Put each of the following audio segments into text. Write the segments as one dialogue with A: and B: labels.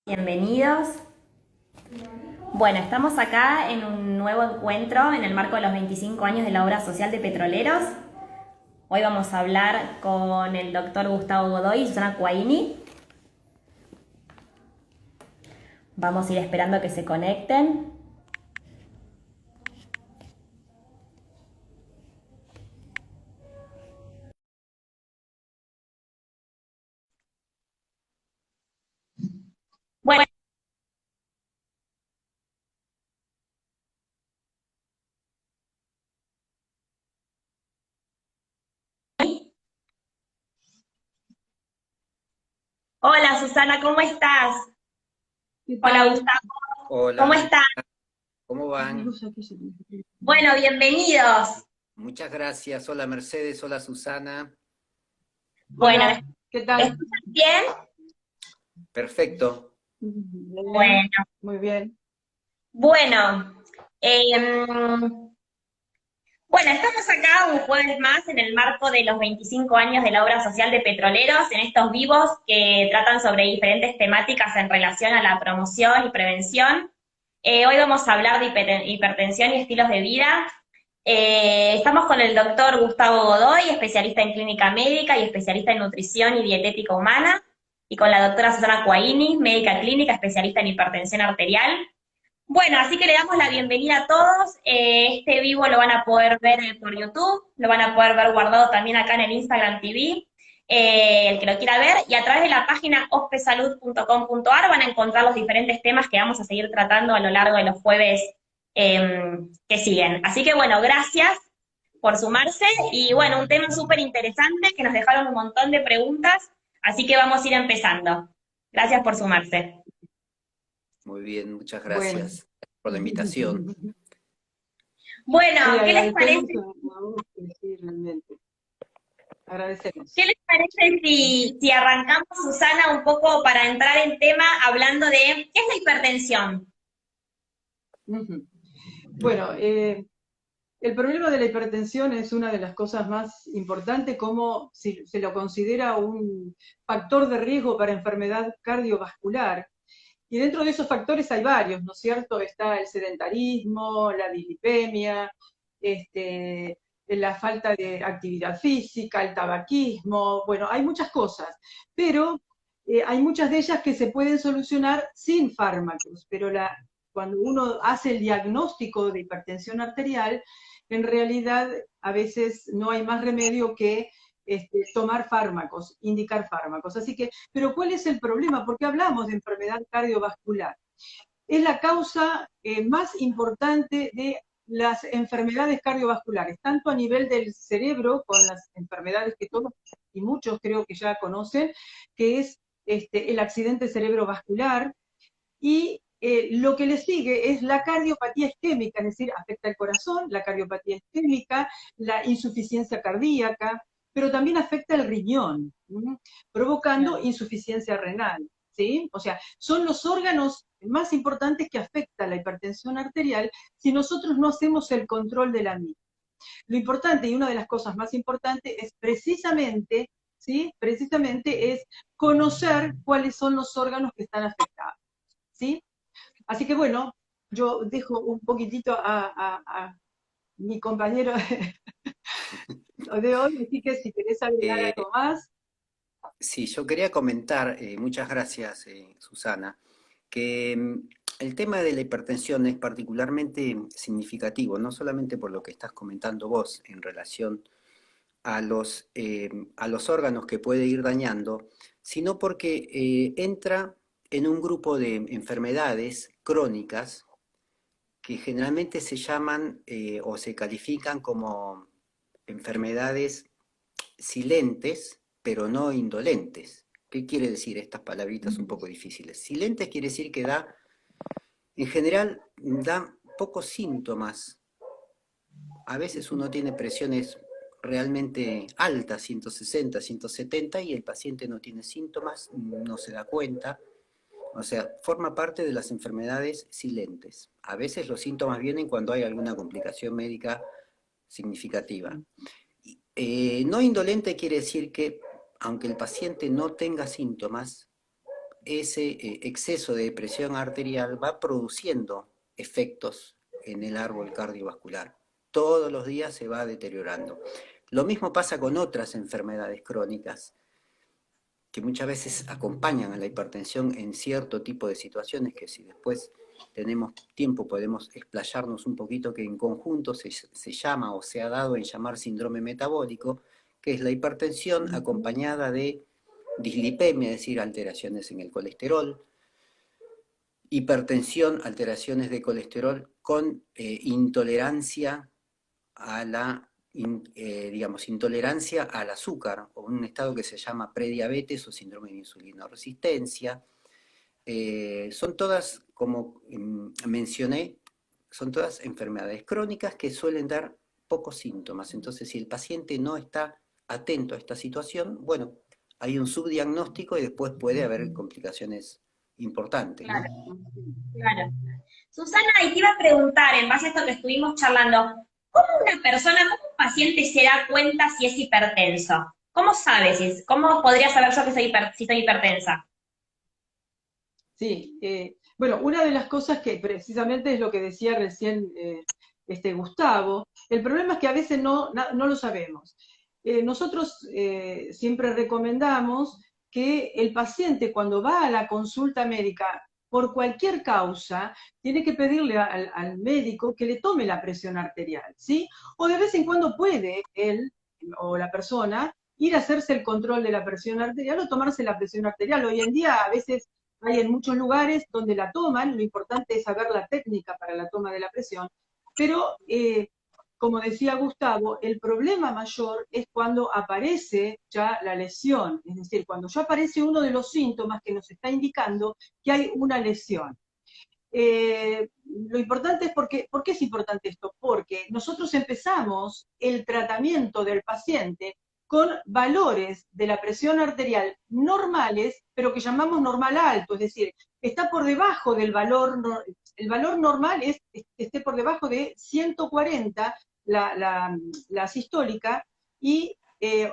A: Bienvenidos. Bueno, estamos acá en un nuevo encuentro en el marco de los 25 años de la obra social de Petroleros. Hoy vamos a hablar con el doctor Gustavo Godoy y Susana Cuaini. Vamos a ir esperando que se conecten. Bueno, hola Susana, ¿cómo estás?
B: ¿Qué
A: Hola
B: tal?
A: Gustavo, ¿cómo
C: Hola,
A: estás?
C: ¿cómo van?
A: Bueno, bienvenidos.
C: Muchas gracias. Hola Mercedes, hola Susana.
A: Bueno, ¿me
B: Hola, ¿qué tal?
A: escuchan bien?
C: Perfecto.
B: Bien,
A: Bueno,
B: muy bien.
A: bueno. em, Bueno, estamos acá un jueves más en el marco de los 25 años de la obra social de Petroleros, en estos vivos que tratan sobre diferentes temáticas en relación a la promoción y prevención. Hoy vamos a hablar de hipertensión y estilos de vida. Estamos con el doctor Gustavo Godoy, especialista en clínica médica y especialista en nutrición y dietética humana, y con la doctora Susana Cuaini, médica clínica, especialista en hipertensión arterial. Bueno, así que le damos la bienvenida a todos. Este vivo lo van a poder ver por YouTube, lo van a poder ver guardado también acá en el Instagram TV, el que lo quiera ver, y a través de la página ospesalud.com.ar van a encontrar los diferentes temas que vamos a seguir tratando a lo largo de los jueves que siguen. Así que bueno, gracias por sumarse y bueno, un tema súper interesante que nos dejaron un montón de preguntas, así que vamos a ir empezando. Gracias por sumarse.
C: Muy bien, muchas
B: Bueno,
C: gracias por la invitación.
A: Bueno,
B: sí,
A: ¿qué les
B: agradecemos
A: parece?
B: a vos, sí, realmente.
A: ¿Qué
B: Agradecemos.
A: les parece si arrancamos, Susana, un poco para entrar en tema hablando de qué es la hipertensión?
B: Ujú. Bueno, el problema de la hipertensión es una de las cosas más importantes, como si se lo considera un factor de riesgo para enfermedad cardiovascular. Y dentro de esos factores hay varios, ¿no es cierto? Está el sedentarismo, la dislipemia, la falta de actividad física, el tabaquismo, bueno, hay muchas cosas, pero hay muchas de ellas que se pueden solucionar sin fármacos, pero cuando uno hace el diagnóstico de hipertensión arterial, en realidad a veces no hay más remedio que tomar fármacos, indicar fármacos. Así que, pero ¿cuál es el problema? ¿Por qué hablamos de enfermedad cardiovascular? Es la causa más importante de las enfermedades cardiovasculares, tanto a nivel del cerebro, con las enfermedades que todos y muchos creo que ya conocen, que es el accidente cerebrovascular, y lo que le sigue es la cardiopatía isquémica, es decir, afecta el corazón, la cardiopatía isquémica, la insuficiencia cardíaca, pero también afecta el riñón, ¿sí? Provocando insuficiencia renal. ¿Sí? O sea, son los órganos más importantes que afecta la hipertensión arterial si nosotros no hacemos el control de la misma. Lo importante y una de las cosas más importantes es precisamente, ¿sí? Precisamente es conocer cuáles son los órganos que están afectados. ¿Sí? Así que bueno, yo dejo un poquitito a mi compañero de hoy, así que si querés agregar
C: Eh,
B: algo más.
C: sí, yo quería comentar, muchas gracias Susana, que el tema de la hipertensión es particularmente significativo, no solamente por lo que estás comentando vos en relación a los órganos que puede ir dañando, sino porque entra en un grupo de enfermedades crónicas que generalmente se llaman o se califican como enfermedades silentes, pero no indolentes. ¿Qué quiere decir estas palabritas un poco difíciles? Silentes quiere decir que en general, da pocos síntomas. A veces uno tiene presiones realmente altas, 160, 170, y el paciente no tiene síntomas, no se da cuenta. O sea, forma parte de las enfermedades silentes. A veces los síntomas vienen cuando hay alguna complicación médica significativa. No indolente quiere decir que, aunque el paciente no tenga síntomas, ese exceso de presión arterial va produciendo efectos en el árbol cardiovascular. Todos los días se va deteriorando. Lo mismo pasa con otras enfermedades crónicas, que muchas veces acompañan a la hipertensión en cierto tipo de situaciones, que si después tenemos tiempo podemos explayarnos un poquito, que en conjunto se llama o se ha dado en llamar síndrome metabólico, que es la hipertensión acompañada de dislipemia, es decir, alteraciones en el colesterol, hipertensión, alteraciones de colesterol con intolerancia a la, digamos, intolerancia al azúcar, o un estado que se llama prediabetes o síndrome de insulinoresistencia. Son todas, como mencioné, son todas enfermedades crónicas que suelen dar pocos síntomas. Entonces, si el paciente no está atento a esta situación, bueno, hay un subdiagnóstico y después puede haber complicaciones importantes, ¿no?
A: Claro, claro. Susana, y te iba a preguntar, en base a esto que estuvimos charlando, ¿cómo una persona, cómo un paciente se da cuenta si es hipertenso? ¿Cómo sabes? ¿Cómo podría saber yo que si soy hipertensa?
B: Sí, bueno, una de las cosas que precisamente es lo que decía recién Gustavo, el problema es que a veces no lo sabemos. Nosotros siempre recomendamos que el paciente cuando va a la consulta médica por cualquier causa, tiene que pedirle al médico que le tome la presión arterial, ¿sí? O de vez en cuando puede él o la persona ir a hacerse el control de la presión arterial o tomarse la presión arterial. Hoy en día a veces hay en muchos lugares donde la toman, lo importante es saber la técnica para la toma de la presión, pero como decía Gustavo, el problema mayor es cuando aparece ya la lesión, es decir, cuando ya aparece uno de los síntomas que nos está indicando que hay una lesión. Lo importante es ¿por qué es importante esto? Porque nosotros empezamos el tratamiento del paciente con valores de la presión arterial normales, pero que llamamos normal alto, es decir, está por debajo del valor, el valor normal es que esté por debajo de 140 la sistólica y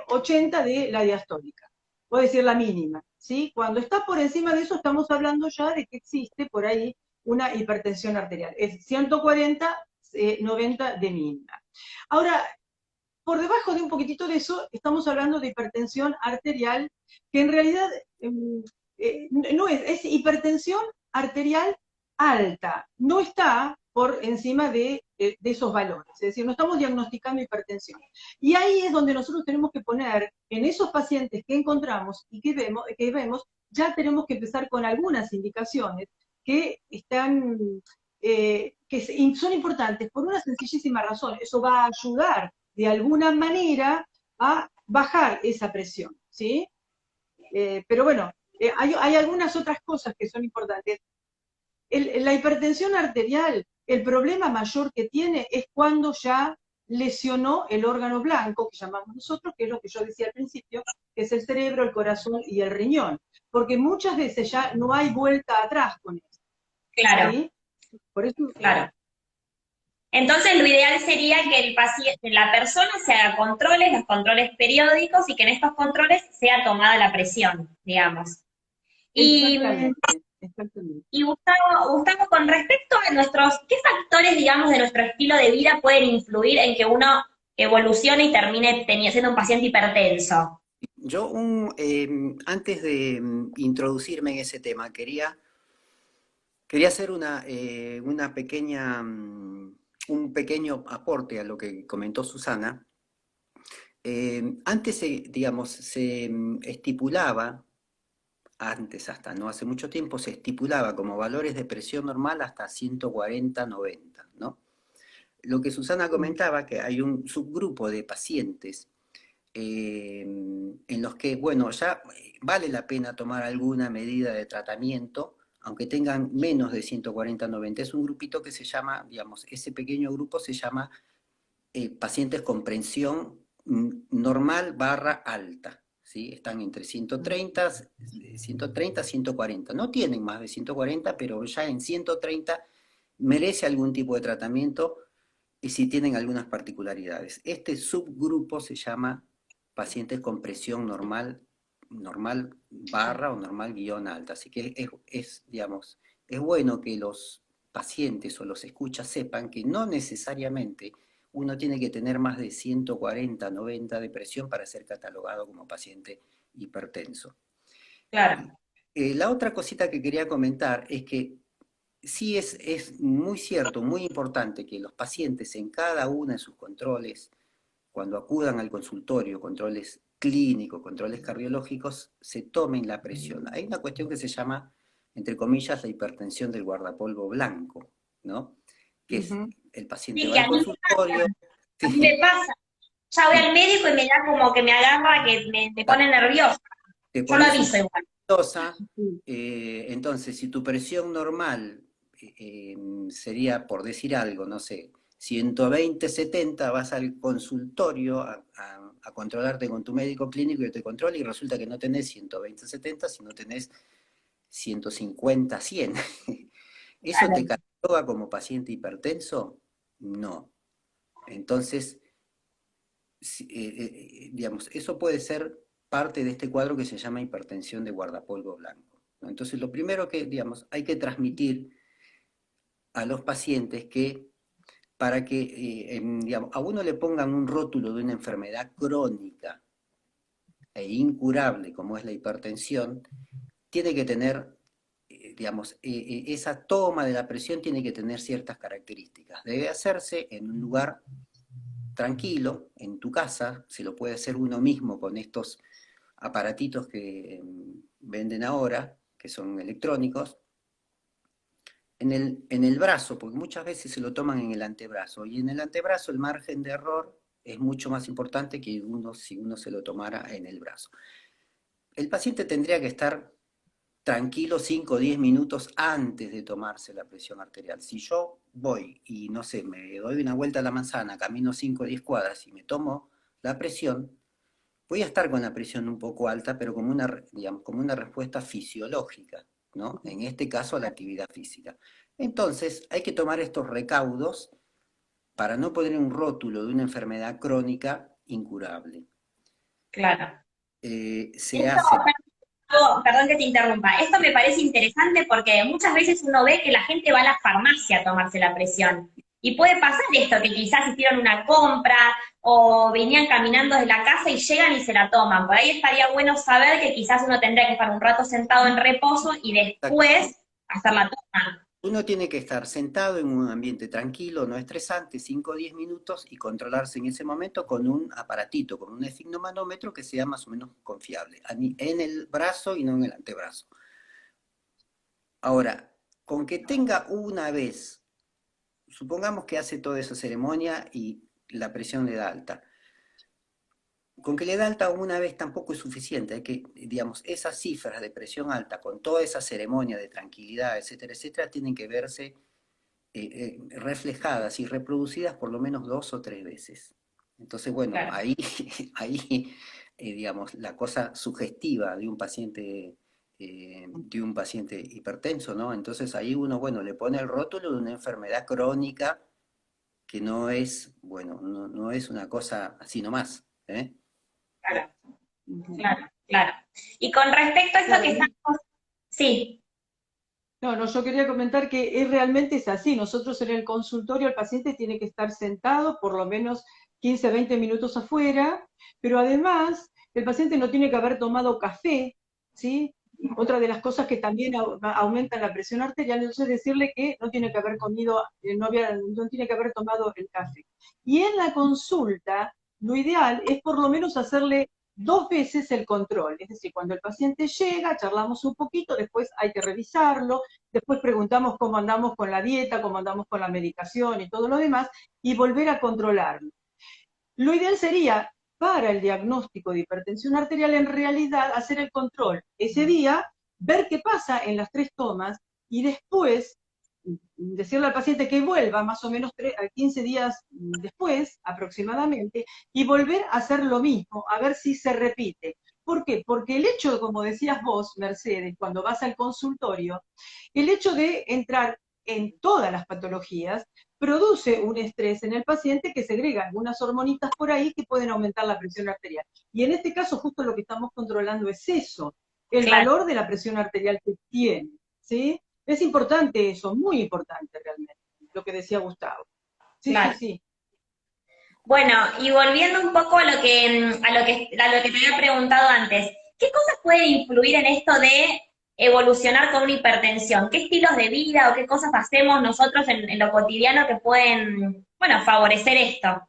B: 80 de la diastólica, puede decir la mínima, ¿sí? Cuando está por encima de eso estamos hablando ya de que existe por ahí una hipertensión arterial. Es 140, 90 de mínima. Ahora, por debajo de un poquitito de eso, estamos hablando de hipertensión arterial, que en realidad no es hipertensión arterial alta, no está por encima de esos valores, es decir, no estamos diagnosticando hipertensión. Y ahí es donde nosotros tenemos que poner, en esos pacientes que encontramos y que vemos ya tenemos que empezar con algunas indicaciones que están, son importantes por una sencillísima razón, eso va a ayudar de alguna manera a bajar esa presión, ¿sí? Pero bueno, hay algunas otras cosas que son importantes. La hipertensión arterial, el problema mayor que tiene es cuando ya lesionó el órgano blanco, que llamamos nosotros, que es lo que yo decía al principio, que es el cerebro, el corazón y el riñón. Porque muchas veces ya no hay vuelta atrás con eso.
A: Claro,
B: ¿Sí? Por eso,
A: claro. Entonces, lo ideal sería que el paciente, la persona se haga controles, los controles periódicos, y que en estos controles sea tomada la presión, digamos. Y,
B: exactamente.
A: y Gustavo, con respecto a ¿qué factores, digamos, de nuestro estilo de vida pueden influir en que uno evolucione y termine siendo un paciente hipertenso?
C: Yo, antes de introducirme en ese tema, quería hacer una pequeña, un pequeño aporte a lo que comentó Susana. Antes, digamos, se estipulaba, antes hasta no hace mucho tiempo, se estipulaba como valores de presión normal hasta 140-90, ¿no? Lo que Susana comentaba, que hay un subgrupo de pacientes en los que, bueno, ya vale la pena tomar alguna medida de tratamiento, aunque tengan menos de 140-90. Es un grupito que se llama, digamos, ese pequeño grupo se llama pacientes con presión normal barra alta, ¿sí? Están entre 130, 140. No tienen más de 140, pero ya en 130 merece algún tipo de tratamiento y si tienen algunas particularidades. Este subgrupo se llama pacientes con presión normal normal barra o normal guión alta. Así que digamos, es bueno que los pacientes o los escuchas sepan que no necesariamente uno tiene que tener más de 140, 90 de presión para ser catalogado como paciente hipertenso.
A: Claro.
C: La otra cosita que quería comentar es que sí es muy cierto, muy importante que los pacientes en cada uno de sus controles, cuando acudan al consultorio, controles clínicos, controles cardiológicos, se tomen la presión. Hay una cuestión que se llama, entre comillas, la hipertensión del guardapolvo blanco, ¿no? Que es el paciente
A: Sí,
C: va
A: que
C: al consultorio.
A: a mí me pasa. Ya voy al médico y me da como que me agarra, que me pone nerviosa.
C: Te
A: Yo lo
C: pones
A: aviso igual.
C: nerviosa, entonces si tu presión normal sería, por decir algo, no sé, 120/70, vas al consultorio a controlarte con tu médico clínico y te controla y resulta que no tenés 120/70, sino tenés 150/100. ¿Eso te
A: Claro.
C: cataloga como paciente hipertenso? No. Entonces, digamos, eso puede ser parte de este cuadro que se llama hipertensión de guardapolvo blanco, ¿no? Entonces, lo primero que, digamos, hay que transmitir a los pacientes que para que, digamos, a uno le pongan un rótulo de una enfermedad crónica e incurable como es la hipertensión, tiene que tener, digamos, esa toma de la presión tiene que tener ciertas características. Debe hacerse en un lugar tranquilo, en tu casa, se lo puede hacer uno mismo con estos aparatitos que venden ahora, que son electrónicos, en el brazo, porque muchas veces se lo toman en el antebrazo, y en el antebrazo el margen de error es mucho más importante que si uno se lo tomara en el brazo. El paciente tendría que estar tranquilo 5 o 10 minutos antes de tomarse la presión arterial. Si yo voy y, no sé, me doy una vuelta a la manzana, camino 5 o 10 cuadras y me tomo la presión, voy a estar con la presión un poco alta, pero como digamos, como una respuesta fisiológica, ¿no? En este caso a la actividad física. Entonces, hay que tomar estos recaudos para no poner un rótulo de una enfermedad crónica incurable.
A: Claro.
C: Se hace...
A: Perdón que te interrumpa, esto me parece interesante porque muchas veces uno ve que la gente va a la farmacia a tomarse la presión. Y puede pasar esto, que quizás hicieron una compra o venían caminando desde la casa y llegan y se la toman. Por ahí estaría bueno saber que quizás uno tendría que estar un rato sentado en reposo y después hacer la toma.
C: Uno tiene que estar sentado en un ambiente tranquilo, no estresante, 5 o 10 minutos y controlarse en ese momento con un aparatito, con un esfigmomanómetro que sea más o menos confiable, en el brazo y no en el antebrazo. Ahora, con que tenga una vez, supongamos que hace toda esa ceremonia y la presión le da alta. Con que le da alta una vez tampoco es suficiente, hay que, digamos, esas cifras de presión alta con toda esa ceremonia de tranquilidad, etcétera, etcétera, tienen que verse reflejadas y reproducidas por lo menos 2 o 3 veces. Entonces, bueno,
A: Claro.
C: ahí digamos, la cosa sugestiva de un paciente hipertenso, ¿no? Entonces ahí uno, bueno, le pone el rótulo de una enfermedad crónica que no es, bueno, no es una cosa así nomás, ¿eh?
A: Claro, claro, claro. Y con respecto a esto
B: Claro,
A: que estamos... Sí,
B: no, no, yo quería comentar que realmente es así. Nosotros en el consultorio el paciente tiene que estar sentado por lo menos 15, 20 minutos afuera, pero además el paciente no tiene que haber tomado café, ¿sí? Otra de las cosas que también aumentan la presión arterial es decirle que no tiene que haber comido, no tiene que haber tomado el café. Y en la consulta, lo ideal es por lo menos hacerle 2 veces el control, es decir, cuando el paciente llega, charlamos un poquito, después hay que revisarlo, después preguntamos cómo andamos con la dieta, cómo andamos con la medicación y todo lo demás, y volver a controlarlo. Lo ideal sería, para el diagnóstico de hipertensión arterial, en realidad hacer el control ese día, ver qué pasa en las 3 tomas, y después decirle al paciente que vuelva más o menos 15 días después, aproximadamente, y volver a hacer lo mismo, a ver si se repite. ¿Por qué? Porque el hecho, como decías vos, Mercedes, cuando vas al consultorio, el hecho de entrar en todas las patologías produce un estrés en el paciente que segrega algunas hormonitas por ahí que pueden aumentar la presión arterial. Y en este caso justo lo que estamos controlando es eso, el
A: Claro.
B: valor de la presión arterial que tiene, ¿sí? Es importante eso, muy importante realmente, lo que decía Gustavo. Sí, sí,
A: Claro.
B: sí.
A: Bueno, y volviendo un poco a lo que te había preguntado antes, ¿qué cosas pueden influir en esto de evolucionar con una hipertensión? ¿Qué estilos de vida o qué cosas hacemos nosotros en lo cotidiano que pueden, bueno, favorecer esto?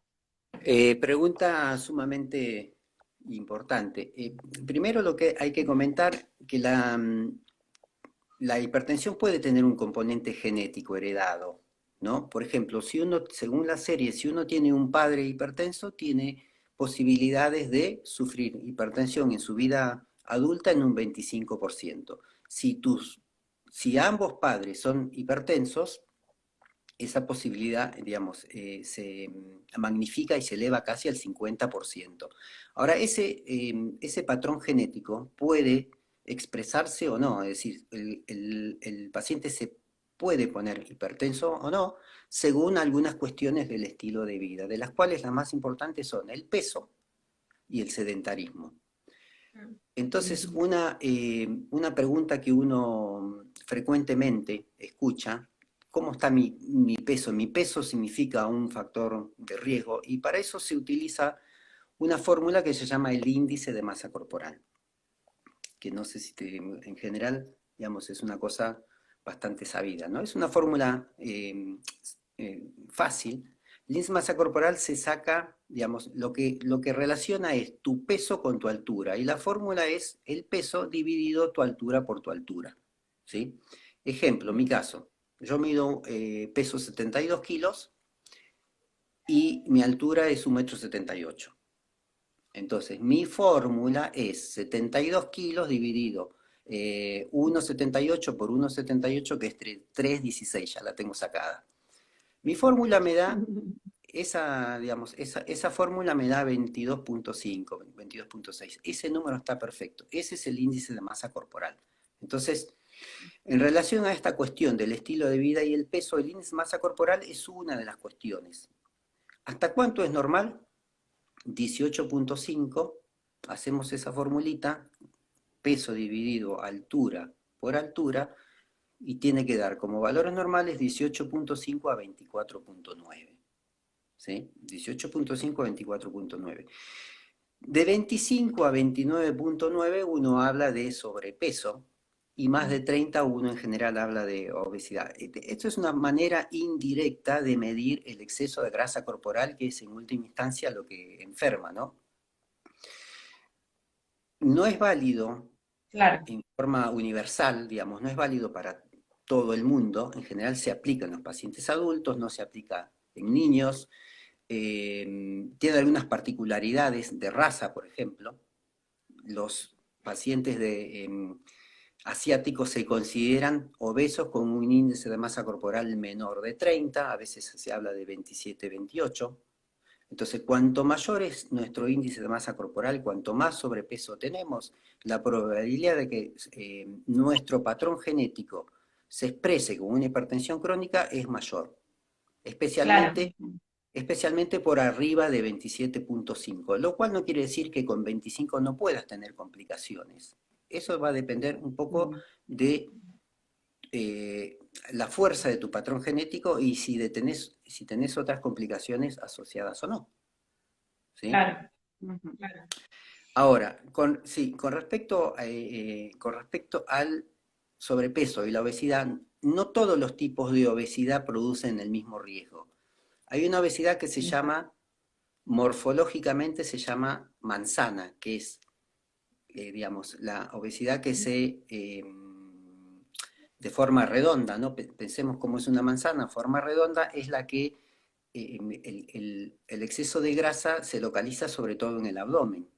C: Pregunta sumamente importante. Primero lo que hay que comentar que la hipertensión puede tener un componente genético heredado, ¿no? Por ejemplo, si uno, según la serie, si uno tiene un padre hipertenso, tiene posibilidades de sufrir hipertensión en su vida adulta en un 25%. Si ambos padres son hipertensos, esa posibilidad, digamos, se magnifica y se eleva casi al 50%. Ahora, ese patrón genético puede expresarse o no, es decir, el paciente se puede poner hipertenso o no, según algunas cuestiones del estilo de vida, de las cuales las más importantes son el peso y el sedentarismo. Entonces, una pregunta que uno frecuentemente escucha, ¿cómo está mi peso? Mi peso significa un factor de riesgo y para eso se utiliza una fórmula que se llama el índice de masa corporal, que no sé si en general, digamos, es una cosa bastante sabida, ¿no? Es una fórmula fácil. El índice de masa corporal se saca, digamos, lo que relaciona es tu peso con tu altura, y la fórmula es el peso dividido tu altura por tu altura, ¿sí? Ejemplo, mi caso, yo mido, peso 72 kilos y mi altura es 1,78 m. Entonces, mi fórmula es 72 kilos dividido 1,78 por 1,78, que es 3,16, ya la tengo sacada. Mi fórmula me da, digamos, esa fórmula me da 22,5, 22,6. Ese número está perfecto. Ese es el índice de masa corporal. Entonces, en relación a esta cuestión del estilo de vida y el peso, el índice de masa corporal es una de las cuestiones. ¿Hasta cuánto es normal? 18,5. Hacemos esa formulita, peso dividido altura por altura, y tiene que dar como valores normales 18,5 a 24,9. ¿Sí? 18,5 a 24,9. De 25 a 29,9 uno habla de sobrepeso, y más de 30 uno en general habla de obesidad. Esto es una manera indirecta de medir el exceso de grasa corporal, que es en última instancia lo que enferma, ¿no? No es válido
A: Claro.
C: en forma universal, digamos, no es válido para todo el mundo. En general se aplica en los pacientes adultos, no se aplica en niños. Tiene algunas particularidades de raza, por ejemplo. Los pacientes asiáticos se consideran obesos con un índice de masa corporal menor de 30, a veces se habla de 27, 28. Entonces, cuanto mayor es nuestro índice de masa corporal, cuanto más sobrepeso tenemos, la probabilidad de que nuestro patrón genético se exprese como una hipertensión crónica es mayor,
A: Claro.
C: especialmente por arriba de 27,5, lo cual no quiere decir que con 25 no puedas tener complicaciones. Eso va a depender un poco de la fuerza de tu patrón genético y si tenés otras complicaciones asociadas o no. ¿Sí?
A: Claro. Claro.
C: Ahora, sí, con respecto al sobrepeso y la obesidad, no todos los tipos de obesidad producen el mismo riesgo. Hay una obesidad que se llama, morfológicamente se llama manzana, que es, digamos, la obesidad que de forma redonda, ¿no? Pensemos cómo es una manzana, forma redonda es la que el exceso de grasa se localiza sobre todo en el abdomen,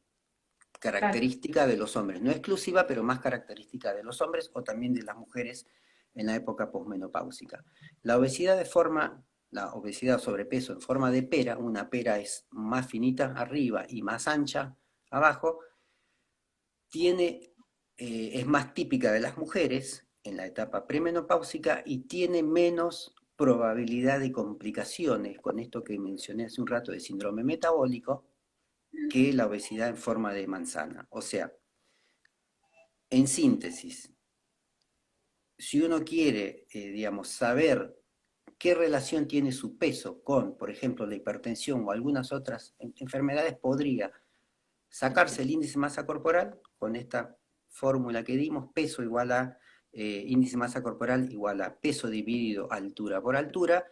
A: Claro.
C: característica de los hombres, no exclusiva, pero más característica de los hombres o también de las mujeres en la época posmenopáusica. La obesidad o sobrepeso en forma de pera, una pera es más finita arriba y más ancha abajo, es más típica de las mujeres en la etapa premenopáusica y tiene menos probabilidad de complicaciones con esto que mencioné hace un rato de síndrome metabólico que la obesidad en forma de manzana. O sea, en síntesis, si uno quiere, digamos, saber qué relación tiene su peso con, por ejemplo, la hipertensión o algunas otras enfermedades, podría sacarse el índice de masa corporal con esta fórmula que dimos, peso igual a índice de masa corporal igual a peso dividido altura por altura,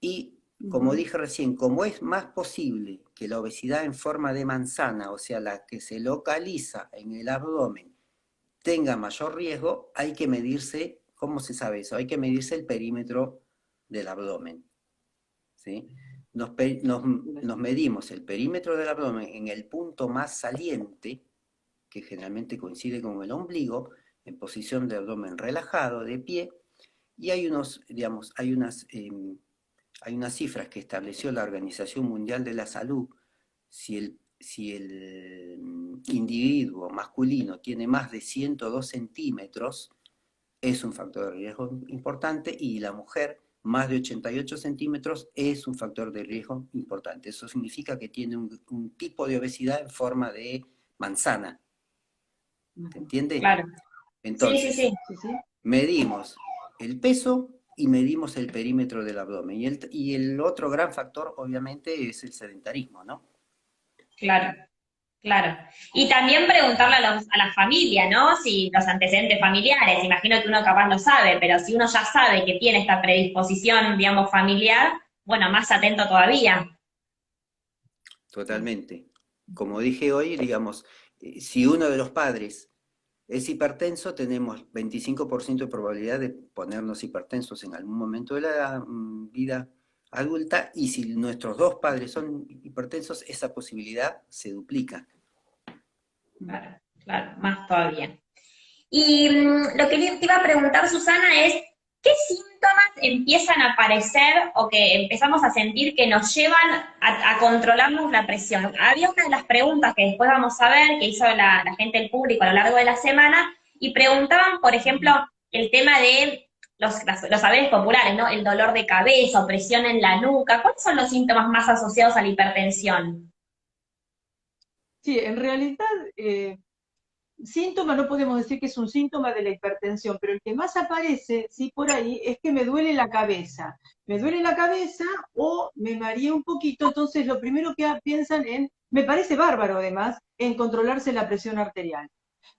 C: y como dije recién, como es más posible que la obesidad en forma de manzana, o sea, la que se localiza en el abdomen, tenga mayor riesgo, hay que medirse, ¿cómo se sabe eso? Hay que medirse el perímetro del abdomen, ¿sí? Nos medimos el perímetro del abdomen en el punto más saliente, que generalmente coincide con el ombligo, en posición de abdomen relajado, de pie, y hay digamos, hay unas cifras que estableció la Organización Mundial de la Salud. Si el individuo masculino tiene más de 102 centímetros, es un factor de riesgo importante, y la mujer más de 88 centímetros es un factor de riesgo importante. Eso significa que tiene un tipo de obesidad en forma de manzana. ¿Se entiende?
A: Claro.
C: Entonces,
A: Sí.
C: medimos el peso y medimos el perímetro del abdomen. Y el otro gran factor, obviamente, es el sedentarismo, ¿no?
A: Claro. Y también preguntarle a la familia, ¿no? Si los antecedentes familiares, imagino que uno capaz lo sabe, pero si uno ya sabe que tiene esta predisposición, digamos, familiar, bueno, más atento todavía.
C: Totalmente. Como dije hoy, digamos, si uno de los padres es hipertenso, tenemos 25% de probabilidad de ponernos hipertensos en algún momento de la vida adulta, y si nuestros dos padres son hipertensos, esa posibilidad se duplica.
A: Claro, más todavía. Y lo que te iba a preguntar, Susana, es, ¿qué síntomas empiezan a aparecer o que empezamos a sentir que nos llevan a controlarnos la presión? Había una de las preguntas que después vamos a ver, que hizo la gente del público a lo largo de la semana, y preguntaban, por ejemplo, el tema de los saberes populares, ¿no? El dolor de cabeza, opresión en la nuca. ¿Cuáles son los síntomas más asociados a la hipertensión?
B: Sí, en realidad, síntoma no podemos decir que es un síntoma de la hipertensión, pero el que más aparece, sí, por ahí, es que me duele la cabeza. Me duele la cabeza o me mareé un poquito, entonces lo primero que piensan me parece bárbaro además, en controlarse la presión arterial.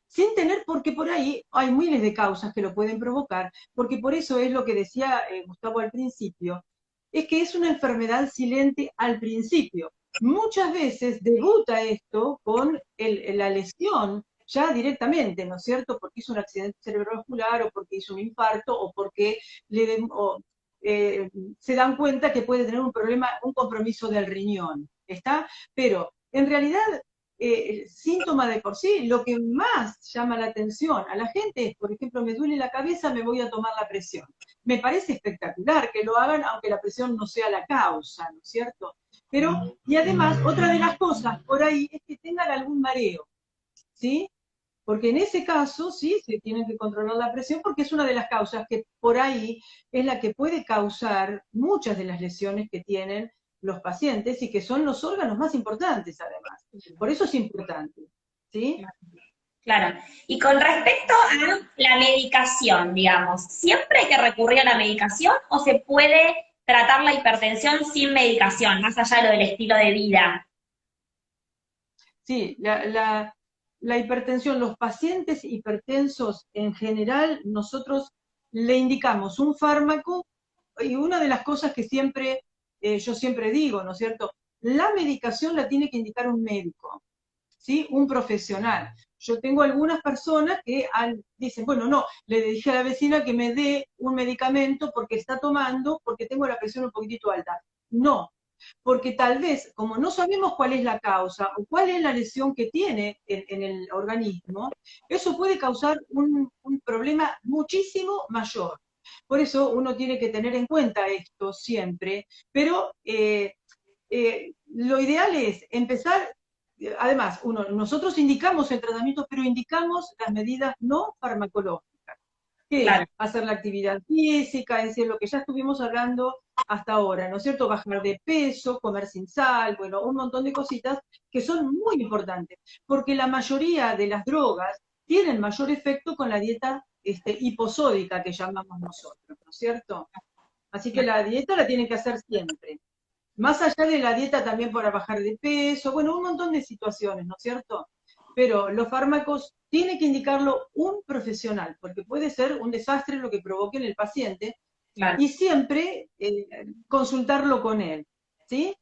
B: Sin tener, porque por ahí hay miles de causas que lo pueden provocar, porque por eso es lo que decía Gustavo al principio, es que es una enfermedad silente al principio. Muchas veces debuta esto con la lesión ya directamente, ¿no es cierto? Porque hizo un accidente cerebrovascular, o porque hizo un infarto, o porque se dan cuenta que puede tener un problema, un compromiso del riñón, ¿está? Pero en realidad el síntoma de por sí, lo que más llama la atención a la gente es, por ejemplo, me duele la cabeza, me voy a tomar la presión. Me parece espectacular que lo hagan, aunque la presión no sea la causa, ¿no es cierto? Pero, y además, otra de las cosas por ahí es que tengan algún mareo, ¿sí? Porque en ese caso, sí, se tiene que controlar la presión, porque es una de las causas que por ahí es la que puede causar muchas de las lesiones que tienen los pacientes, y que son los órganos más importantes además. Por eso es importante, ¿sí?
A: Claro. Y con respecto a la medicación, digamos, ¿siempre hay que recurrir a la medicación o se puede tratar la hipertensión sin medicación, más allá de lo del estilo de vida?
B: Sí, la hipertensión, los pacientes hipertensos en general, nosotros le indicamos un fármaco, y una de las cosas que siempre, yo siempre digo, ¿no es cierto? La medicación la tiene que indicar un médico, ¿sí? Un profesional. Yo tengo algunas personas que dicen, bueno, no, le dije a la vecina que me dé un medicamento porque está tomando, porque tengo la presión un poquitito alta. No, porque tal vez, como no sabemos cuál es la causa o cuál es la lesión que tiene en el organismo, eso puede causar un problema muchísimo mayor. Por eso uno tiene que tener en cuenta esto siempre, pero lo ideal es empezar. Además, nosotros indicamos el tratamiento, pero indicamos las medidas no farmacológicas. ¿Qué es?
A: Claro.
B: Hacer la actividad física, es decir, lo que ya estuvimos hablando hasta ahora, ¿no es cierto? Bajar de peso, comer sin sal, bueno, un montón de cositas que son muy importantes, porque la mayoría de las drogas tienen mayor efecto con la dieta hiposódica que llamamos nosotros, ¿no es cierto? Así que la dieta la tienen que hacer siempre. Más allá de la dieta también para bajar de peso, bueno, un montón de situaciones, ¿no es cierto? Pero los fármacos tiene que indicarlo un profesional, porque puede ser un desastre lo que provoque en el paciente,
A: Claro,
B: y siempre consultarlo con él, ¿sí?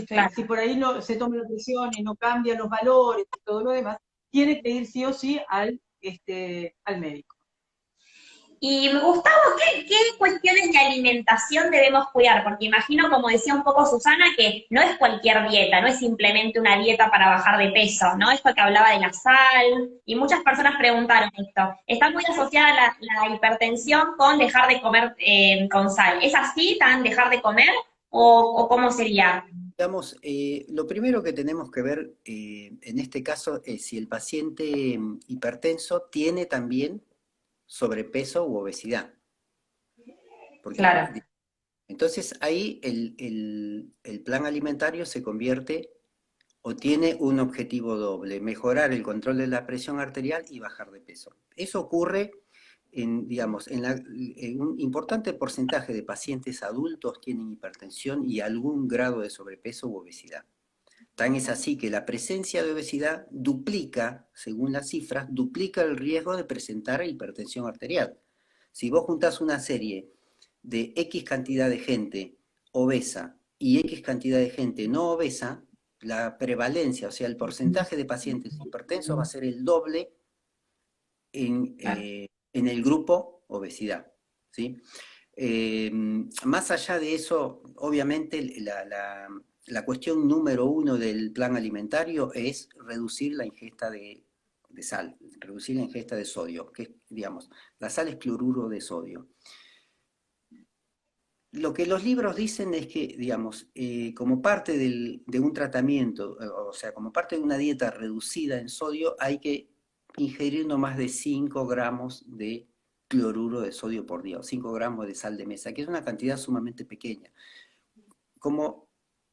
A: claro.
B: Si por ahí no se toma la presión y no cambian los valores y todo lo demás, tiene que ir sí o sí al médico.
A: Y Gustavo, ¿qué cuestiones de alimentación debemos cuidar? Porque imagino, como decía un poco Susana, que no es cualquier dieta, no es simplemente una dieta para bajar de peso, ¿no? Esto que hablaba de la sal, y muchas personas preguntaron esto. Está muy asociada la hipertensión con dejar de comer con sal. ¿Es así, tan dejar de comer? O cómo sería?
C: Digamos, lo primero que tenemos que ver en este caso es si el paciente hipertenso tiene también sobrepeso u obesidad. Porque
A: Claro,
C: entonces ahí el plan alimentario se convierte o tiene un objetivo doble: mejorar el control de la presión arterial y bajar de peso. Eso ocurre digamos, en un importante porcentaje de pacientes adultos tienen hipertensión y algún grado de sobrepeso u obesidad. Tan es así que la presencia de obesidad duplica, según las cifras, duplica el riesgo de presentar hipertensión arterial. Si vos juntás una serie de X cantidad de gente obesa y X cantidad de gente no obesa, la prevalencia, o sea, el porcentaje de pacientes hipertensos va a ser el doble
A: claro.
C: en el grupo obesidad, ¿sí? Más allá de eso, obviamente la cuestión número uno del plan alimentario es reducir la ingesta de sal, reducir la ingesta de sodio, que digamos, la sal es cloruro de sodio. Lo que los libros dicen es que, digamos, como parte de un tratamiento, o sea, como parte de una dieta reducida en sodio, hay que ingerir no más de 5 gramos de cloruro de sodio por día, o 5 gramos de sal de mesa, que es una cantidad sumamente pequeña. Como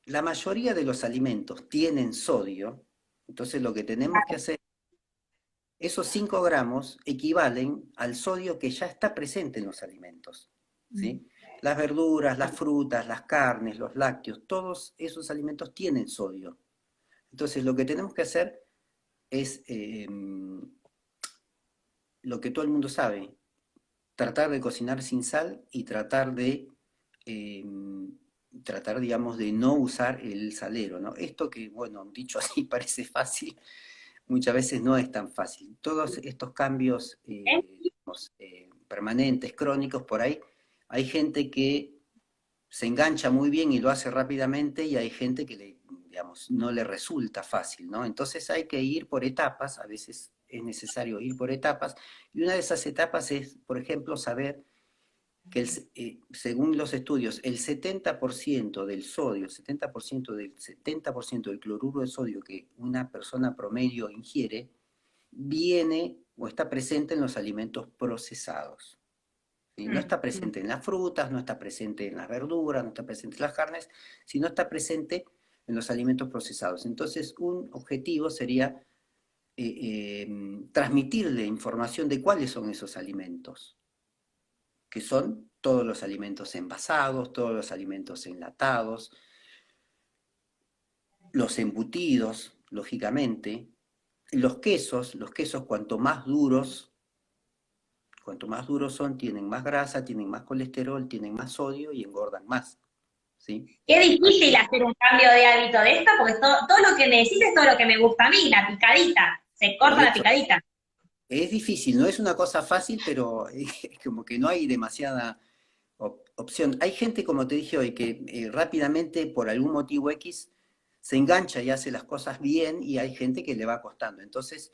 C: la mayoría de los alimentos tienen sodio, entonces lo que tenemos que hacer, esos 5 gramos equivalen al sodio que ya está presente en los alimentos, ¿sí? Las verduras, las frutas, las carnes, los lácteos, todos esos alimentos tienen sodio. Entonces lo que tenemos que hacer es lo que todo el mundo sabe: tratar de cocinar sin sal y eh, digamos, de no usar el salero, ¿no? Esto que, bueno, dicho así parece fácil, muchas veces no es tan fácil. Todos estos cambios digamos, permanentes, crónicos, por ahí, hay gente que se engancha muy bien y lo hace rápidamente, y hay gente que digamos, no le resulta fácil, ¿no? Entonces hay que ir por etapas, a veces es necesario ir por etapas, y una de esas etapas es, por ejemplo, saber que según los estudios, el 70% del sodio, el 70% del cloruro de sodio que una persona promedio ingiere, viene o está presente en los alimentos procesados. ¿Sí? No está presente en las frutas, no está presente en las verduras, no está presente en las carnes, sino está presente en los alimentos procesados. Entonces, un objetivo sería transmitirle información de cuáles son esos alimentos, que son todos los alimentos envasados, todos los alimentos enlatados, los embutidos, lógicamente, los quesos cuanto más duros son, tienen más grasa, tienen más colesterol, tienen más sodio y engordan más, ¿sí?
A: Qué difícil hacer un cambio de hábito de esto, porque todo lo que me decís es todo lo que me gusta a mí, la picadita. Se
C: Por
A: corta la
C: eso,
A: picadita.
C: es difícil, no es una cosa fácil, pero es como que no hay demasiada opción. Hay gente, como te dije hoy, que rápidamente, por algún motivo X, se engancha y hace las cosas bien, y hay gente que le va costando. Entonces,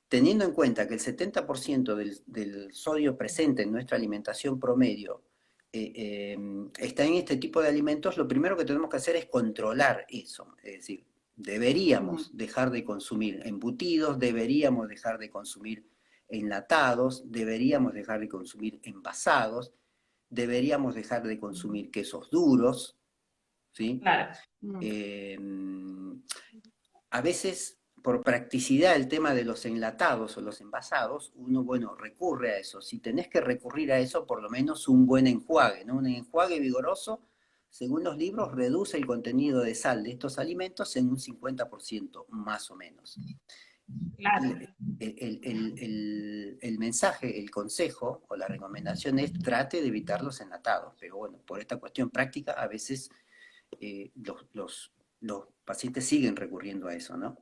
C: teniendo en cuenta que el 70% del sodio presente en nuestra alimentación promedio está en este tipo de alimentos, lo primero que tenemos que hacer es controlar eso. Es decir, deberíamos dejar de consumir embutidos, deberíamos dejar de consumir enlatados, deberíamos dejar de consumir envasados, deberíamos dejar de consumir quesos duros, ¿sí?
A: Claro.
C: A veces, por practicidad, el tema de los enlatados o los envasados, uno, bueno, recurre a eso. Si tenés que recurrir a eso, por lo menos un buen enjuague, ¿no? Un enjuague vigoroso, según los libros, reduce el contenido de sal de estos alimentos en un 50%, más o menos.
A: Claro.
C: El mensaje, el consejo o la recomendación es trate de evitar los enlatados, pero bueno, por esta cuestión práctica, a veces los pacientes siguen recurriendo a eso, ¿no?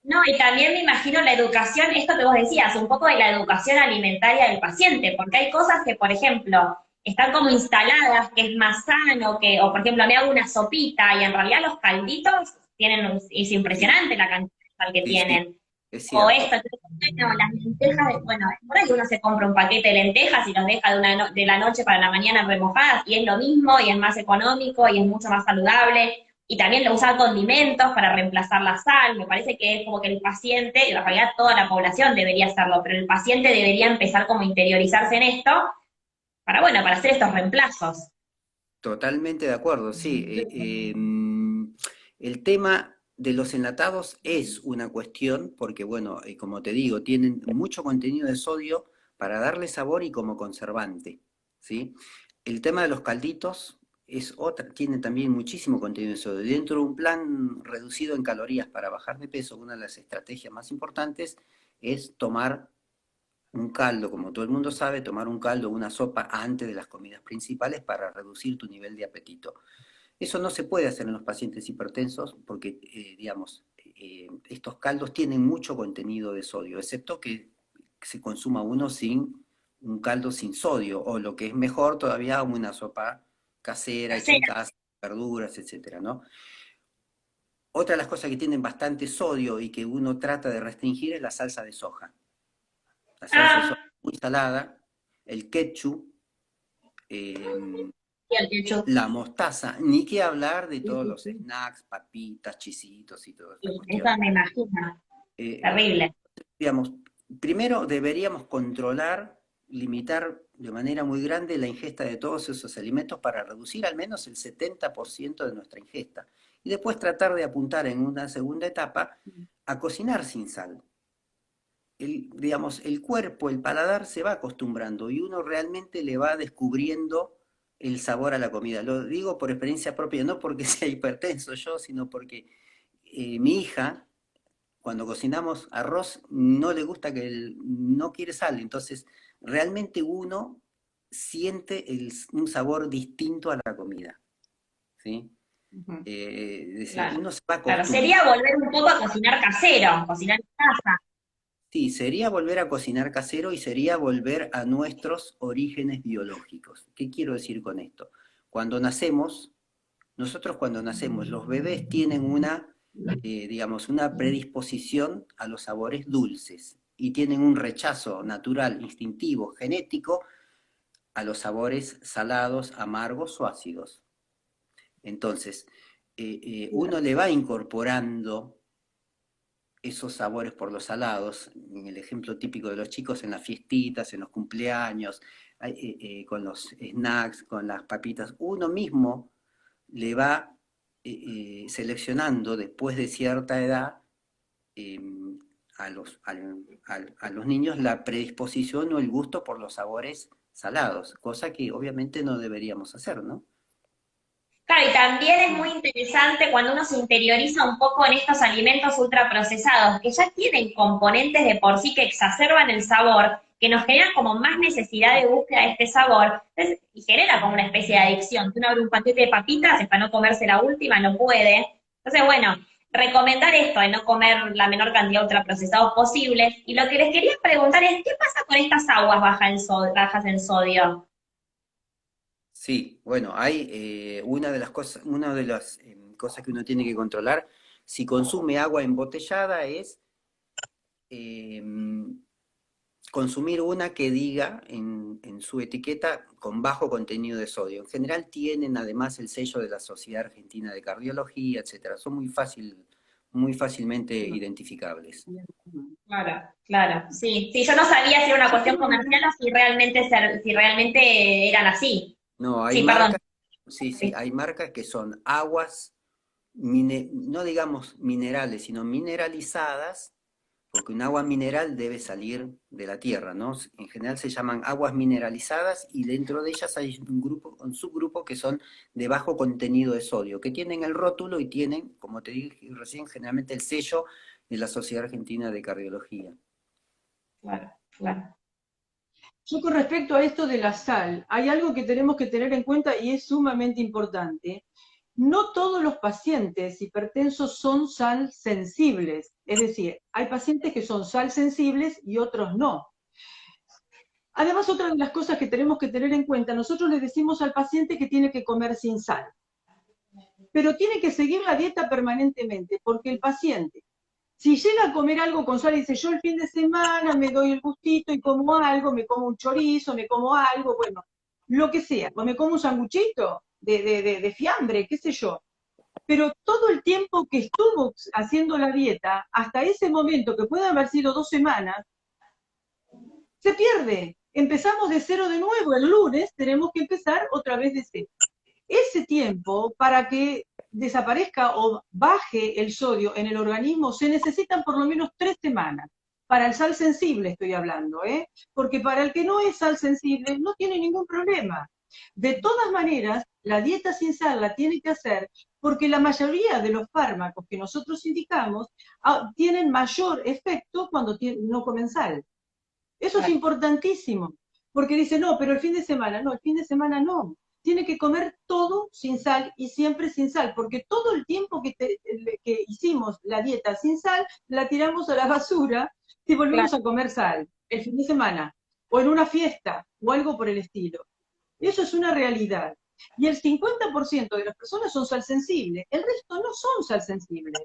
A: No, y también me imagino la educación, esto que vos decías, un poco de la educación alimentaria del paciente, porque hay cosas que, por ejemplo, están como instaladas, que es más sano, que, o por ejemplo, me hago una sopita y en realidad los calditos tienen, es
C: Sí,
A: impresionante la cantidad de sal que
C: sí, sí,
A: tienen.
C: es
A: O
C: cierto.
A: esto, entonces, bueno, las lentejas, bueno, por ahí uno se compra un paquete de lentejas y los deja de la noche para la mañana remojadas, y es lo mismo, y es más económico, y es mucho más saludable, y también lo usar condimentos para reemplazar la sal, me parece que es como que el paciente, y en realidad toda la población debería hacerlo, pero el paciente debería empezar como a interiorizarse en esto, para, bueno, para hacer estos reemplazos.
C: Totalmente de acuerdo, sí. El tema de los enlatados es una cuestión porque, bueno, como te digo, tienen mucho contenido de sodio para darle sabor y como conservante, ¿sí? El tema de los calditos es otra, tiene también muchísimo contenido de sodio. Dentro de un plan reducido en calorías para bajar de peso, una de las estrategias más importantes es tomar un caldo, como todo el mundo sabe, tomar un caldo o una sopa antes de las comidas principales para reducir tu nivel de apetito. Eso no se puede hacer en los pacientes hipertensos porque, digamos, estos caldos tienen mucho contenido de sodio, excepto que se consuma uno sin un caldo sin sodio, o lo que es mejor todavía, una sopa casera, hecha en
A: Casera.
C: casa, verduras, etcétera, ¿no? Otra de las cosas que tienen bastante sodio y que uno trata de restringir es la salsa de soja. La salsa de soja
A: Ah,
C: muy salada, el ketchup, eh,
A: y el ketchup.
C: la mostaza, ni que hablar de
B: Sí,
C: todos
B: sí,
C: los
B: sí.
C: snacks, papitas, chisitos y toda esta
A: Sí,
C: cuestión.
A: eso me imagino.
C: Eh,
A: Terrible.
C: digamos, primero deberíamos controlar, limitar de manera muy grande la ingesta de todos esos alimentos para reducir al menos el 70% de nuestra ingesta. Y después tratar de apuntar en una segunda etapa a cocinar sin sal. Digamos, el cuerpo, el paladar se va acostumbrando y uno realmente le va descubriendo el sabor a la comida. Lo digo por experiencia propia, no porque sea hipertenso yo, sino porque mi hija, cuando cocinamos arroz, no le gusta no quiere sal, entonces realmente uno siente un sabor distinto a la comida, ¿sí?
B: Ujú.
C: Es decir,
A: Claro.
C: uno se va
A: Claro,
C: acostumbrando.
A: sería volver un poco a cocinar casero, cocinar en casa.
C: Sí, sería volver a cocinar casero y sería volver a nuestros orígenes biológicos. ¿Qué quiero decir con esto? Cuando nacemos, nosotros cuando nacemos, los bebés tienen digamos, una predisposición a los sabores dulces y tienen un rechazo natural, instintivo, genético a los sabores salados, amargos o ácidos. Entonces, uno le va incorporando esos sabores por los salados, en el ejemplo típico de los chicos en las fiestitas, en los cumpleaños, con los snacks, con las papitas, uno mismo le va seleccionando después de cierta edad eh, a los niños la predisposición o el gusto por los sabores salados, cosa que obviamente no deberíamos hacer, ¿no?
A: Claro, y también es muy interesante cuando uno se interioriza un poco en estos alimentos ultraprocesados, que ya tienen componentes de por sí que exacerban el sabor, que nos generan como más necesidad de búsqueda de este sabor, entonces, y genera como una especie de adicción. Que uno abre un paquete de papitas, para no comerse la última, no puede. Entonces, bueno, recomendar esto de no comer la menor cantidad de ultraprocesados posibles. Y lo que les quería preguntar es, ¿qué pasa con estas aguas bajas en sodio?
C: Sí, bueno, hay una de las cosas que uno tiene que controlar si consume agua embotellada es eh, consumir una que diga en su etiqueta con bajo contenido de sodio. En general tienen además el sello de la Sociedad Argentina de Cardiología, etcétera. Son muy fácil muy fácilmente identificables.
A: Claro, claro, sí, sí, yo no sabía si era una cuestión comercial o si realmente eran así.
C: No, hay
A: Sí, perdón.
C: marcas, sí, sí,
A: Sí,
C: hay marcas que son aguas, no digamos minerales, sino mineralizadas, porque un agua mineral debe salir de la tierra, ¿no? En general se llaman aguas mineralizadas y dentro de ellas hay un subgrupo que son de bajo contenido de sodio, que tienen el rótulo y tienen, como te dije recién, generalmente el sello de la Sociedad Argentina de Cardiología.
A: claro, claro.
B: Yo con respecto a esto de la sal, hay algo que tenemos que tener en cuenta y es sumamente importante. No todos los pacientes hipertensos son sal sensibles, es decir, hay pacientes que son sal sensibles y otros no. Además, otra de las cosas que tenemos que tener en cuenta, nosotros le decimos al paciente que tiene que comer sin sal, pero tiene que seguir la dieta permanentemente, porque el paciente, si llega a comer algo con sal y dice, yo el fin de semana me doy el gustito y como algo, me como un chorizo, me como algo, bueno, lo que sea, o me como un sanguchito de fiambre, qué sé yo. Pero todo el tiempo que estuvo haciendo la dieta, hasta ese momento, que puede haber sido 2 semanas, se pierde. Empezamos de cero de nuevo, el lunes tenemos que empezar otra vez de cero. Ese tiempo, para que desaparezca o baje el sodio en el organismo, se necesitan por lo menos 3 semanas. Para el sal sensible estoy hablando, ¿eh? Porque para el que no es sal sensible no tiene ningún problema. De todas maneras, la dieta sin sal la tiene que hacer porque la mayoría de los fármacos que nosotros indicamos tienen mayor efecto cuando no comen sal. Eso es
A: Claro.
B: importantísimo, porque dice, no, pero el fin de semana, no, el fin de semana no. Tiene que comer todo sin sal y siempre sin sal, porque todo el tiempo que hicimos la dieta sin sal, la tiramos a la basura y volvemos
A: Claro.
B: a comer sal el fin de semana, o en una fiesta, o algo por el estilo. Eso es una realidad. Y el 50% de las personas son sal sensibles, el resto no son sal sensibles.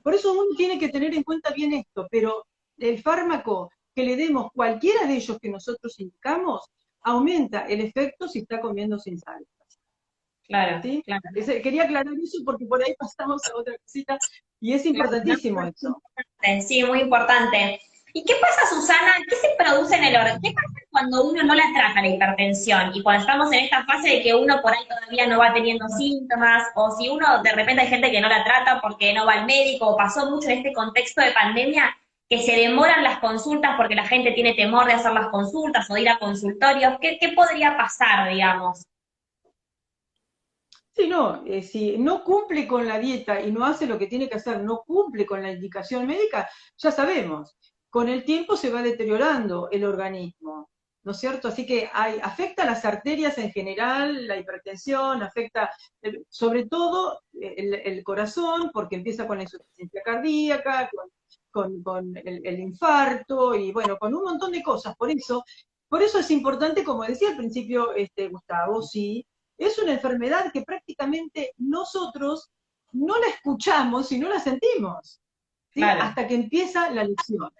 B: Por eso uno tiene que tener en cuenta bien esto, pero el fármaco que le demos, cualquiera de ellos que nosotros indicamos, aumenta el efecto si está comiendo sin sal.
A: Claro,
B: ¿Sí?
A: claro,
B: Quería aclarar eso porque por ahí pasamos a otra cosita y es
A: claro. No,
B: importantísimo
A: no, es
B: eso.
A: importante, sí, muy importante. ¿Y qué pasa, Susana? ¿Qué se produce en el órgano? ¿Qué pasa cuando uno no la trata la hipertensión? Y cuando estamos en esta fase de que uno por ahí todavía no va teniendo síntomas, o si uno de repente hay gente que no la trata porque no va al médico, o pasó mucho en este contexto de pandemia, que se demoran las consultas porque la gente tiene temor de hacer las consultas o de ir a consultorios. ¿Qué podría pasar, digamos?
B: Sí, no, si no cumple con la dieta y no hace lo que tiene que hacer, no cumple con la indicación médica, ya sabemos, con el tiempo se va deteriorando el organismo, ¿no es cierto? Así que afecta a las arterias en general, la hipertensión, afecta sobre todo el corazón, porque empieza con la insuficiencia cardíaca, con el infarto y bueno, con un montón de cosas. Por eso es importante, como decía al principio Gustavo, sí, es una enfermedad que prácticamente nosotros no la escuchamos y no la sentimos, ¿sí?
A: Claro,
B: Hasta que empieza la lección,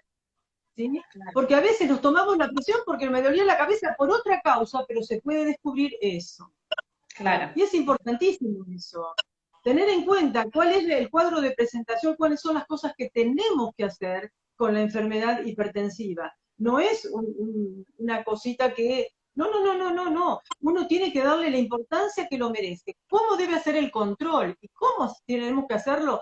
B: ¿sí?
A: claro,
B: Porque a veces nos tomamos la presión porque me dolía la cabeza por otra causa, pero se puede descubrir eso.
A: claro.
B: Y es importantísimo eso. Tener en cuenta cuál es el cuadro de presentación, cuáles son las cosas que tenemos que hacer con la enfermedad hipertensiva. No es una cosita que... No, no, no, no, no, no. Uno tiene que darle la importancia que lo merece. ¿Cómo debe hacer el control? ¿Y cómo tenemos que hacerlo?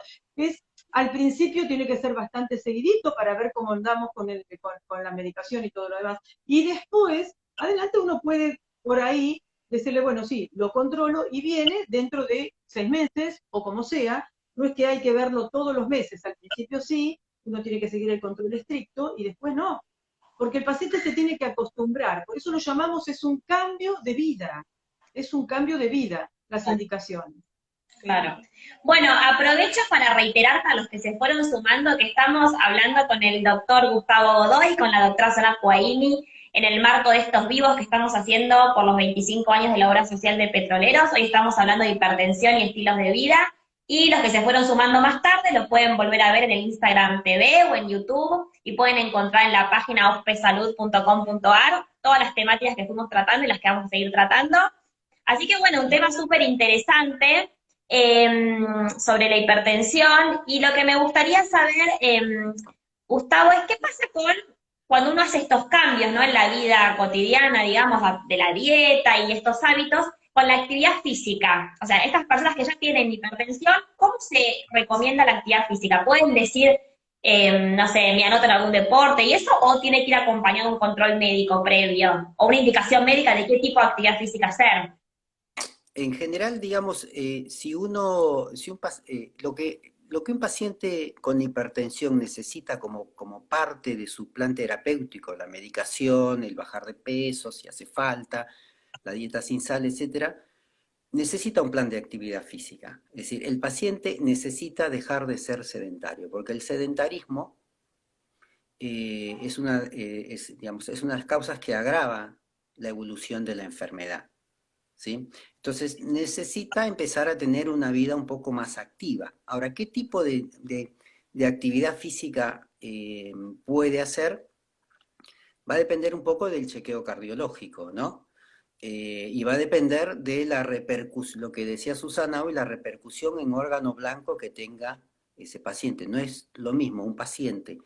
B: Al principio tiene que ser bastante seguidito para ver cómo andamos con la medicación y todo lo demás. Y después, adelante uno puede por ahí decirle, bueno, sí, lo controlo y viene dentro de 6 meses o como sea, no es que hay que verlo todos los meses, al principio sí, uno tiene que seguir el control estricto y después no, porque el paciente se tiene que acostumbrar, por eso lo llamamos es un cambio de vida, es un cambio de vida las indicaciones.
A: Claro. Bueno, aprovecho para reiterar a los que se fueron sumando que estamos hablando con el doctor Gustavo Godoy, con la doctora Sara Cuaini, en el marco de estos vivos que estamos haciendo por los 25 años de la obra social de Petroleros. Hoy estamos hablando de hipertensión y estilos de vida. Y los que se fueron sumando más tarde los pueden volver a ver en el Instagram TV o en YouTube y pueden encontrar en la página ospesalud.com.ar todas las temáticas que fuimos tratando y las que vamos a seguir tratando. Así que bueno, un tema súper interesante sobre la hipertensión y lo que me gustaría saber, Gustavo, es qué pasa con cuando uno hace estos cambios, ¿no? En la vida cotidiana, digamos, de la dieta y estos hábitos, con la actividad física. O sea, estas personas que ya tienen hipertensión, ¿cómo se recomienda la actividad física? ¿Pueden decir, no sé, me anoto en algún deporte y eso, o tiene que ir acompañado de un control médico previo, o una indicación médica de qué tipo de actividad física hacer?
C: En general, digamos, si uno, si un, lo que un paciente con hipertensión necesita como parte de su plan terapéutico, la medicación, el bajar de peso, si hace falta, la dieta sin sal, etcétera, necesita un plan de actividad física. Es decir, el paciente necesita dejar de ser sedentario, porque el sedentarismo digamos, es una de las causas que agrava la evolución de la enfermedad. ¿Sí? Entonces necesita empezar a tener una vida un poco más activa. Ahora, ¿qué tipo de actividad física puede hacer? Va a depender un poco del chequeo cardiológico, ¿no? Y va a depender de la repercusión, lo que decía Susana hoy, la repercusión en órgano blanco que tenga ese paciente. No es lo mismo un paciente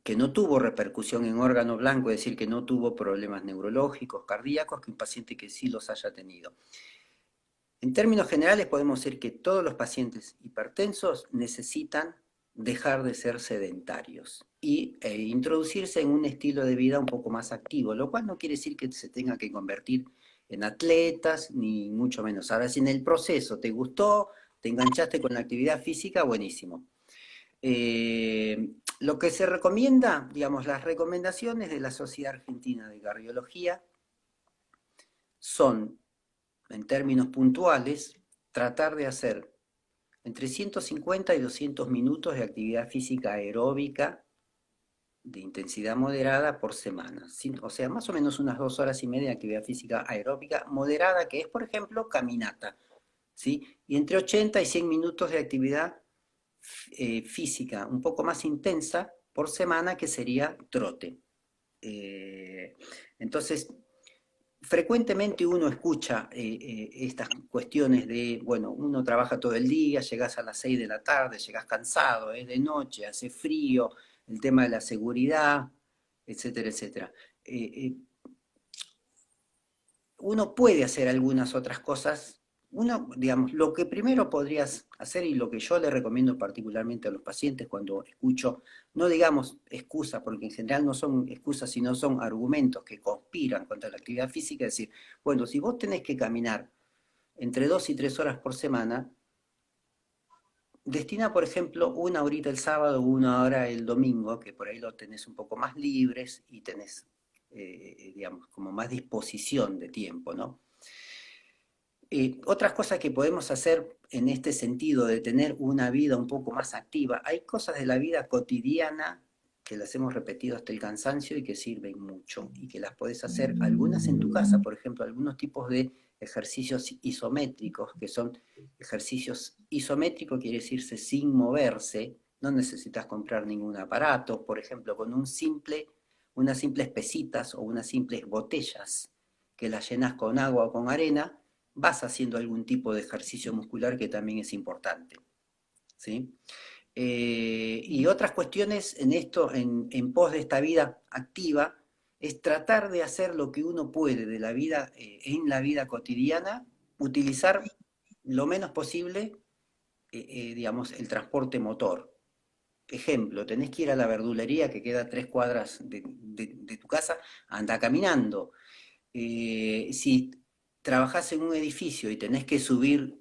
C: que no tuvo repercusión en órgano blanco, es decir, que no tuvo problemas neurológicos, cardíacos, que un paciente que sí los haya tenido. En términos generales podemos decir que todos los pacientes hipertensos necesitan dejar de ser sedentarios e introducirse en un estilo de vida un poco más activo, lo cual no quiere decir que se tenga que convertir en atletas, ni mucho menos. Ahora, si en el proceso te gustó, te enganchaste con la actividad física, buenísimo. Lo que se recomienda, digamos, las recomendaciones de la Sociedad Argentina de Cardiología son, en términos puntuales, tratar de hacer entre 150 y 200 minutos de actividad física aeróbica de intensidad moderada por semana. O sea, más o menos unas 2 horas y media de actividad física aeróbica moderada, que es, por ejemplo, caminata. ¿Sí? Y entre 80 y 100 minutos de actividad física un poco más intensa por semana, que sería trote. Entonces, frecuentemente uno escucha estas cuestiones de, bueno, uno trabaja todo el día, llegas a las 6 de la tarde, llegas cansado, es de noche, hace frío, el tema de la seguridad, etcétera, etcétera. Uno puede hacer algunas otras cosas. Uno, digamos, lo que primero podrías hacer y lo que yo le recomiendo particularmente a los pacientes cuando escucho, no digamos excusas, porque en general no son excusas, sino son argumentos que conspiran contra la actividad física, es decir, bueno, si vos tenés que caminar entre 2 y 3 horas por semana, destina, por ejemplo, 1 horita el sábado, 1 hora el domingo, que por ahí lo tenés un poco más libres y tenés, digamos, como más disposición de tiempo, ¿no? Otras cosas que podemos hacer en este sentido de tener una vida un poco más activa, hay cosas de la vida cotidiana que las hemos repetido hasta el cansancio y que sirven mucho y que las podés hacer algunas en tu casa, por ejemplo, algunos tipos de ejercicios isométricos, que son ejercicios isométricos, quiere decirse sin moverse, no necesitas comprar ningún aparato, por ejemplo, con unas simples pesitas o unas simples botellas que las llenas con agua o con arena, vas haciendo algún tipo de ejercicio muscular que también es importante. ¿Sí? Y otras cuestiones en esto, en pos de esta vida activa, es tratar de hacer lo que uno puede de la vida, en la vida cotidiana, utilizar lo menos posible, digamos, el transporte motor. Ejemplo, tenés que ir a la verdulería que queda a 3 cuadras de tu casa, anda caminando. Si trabajás en un edificio y tenés que subir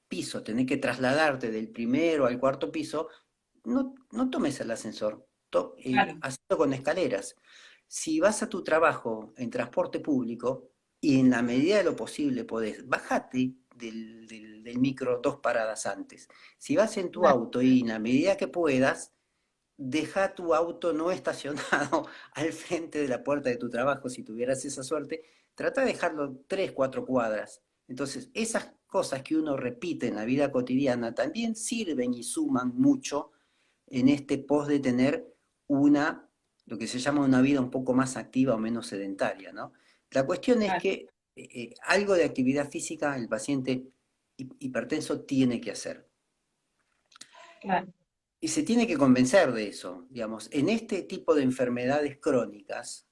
C: piso, tenés que trasladarte del primero al cuarto piso, no tomes el ascensor,
A: Claro.
C: hazlo con escaleras. Si vas a tu trabajo en transporte público y en la medida de lo posible podés, bajate del micro 2 paradas antes. Si vas en tu auto y en la medida que puedas, deja tu auto no estacionado al frente de la puerta de tu trabajo, si tuvieras esa suerte, trata de dejarlo 3, 4 cuadras. Entonces, esas cosas que uno repite en la vida cotidiana también sirven y suman mucho en este pos de tener lo que se llama una vida un poco más activa o menos sedentaria, ¿no? La cuestión es
A: Claro.
C: que algo de actividad física el paciente hipertenso tiene que hacer.
A: Claro.
C: Y se tiene que convencer de eso, digamos. En este tipo de enfermedades crónicas,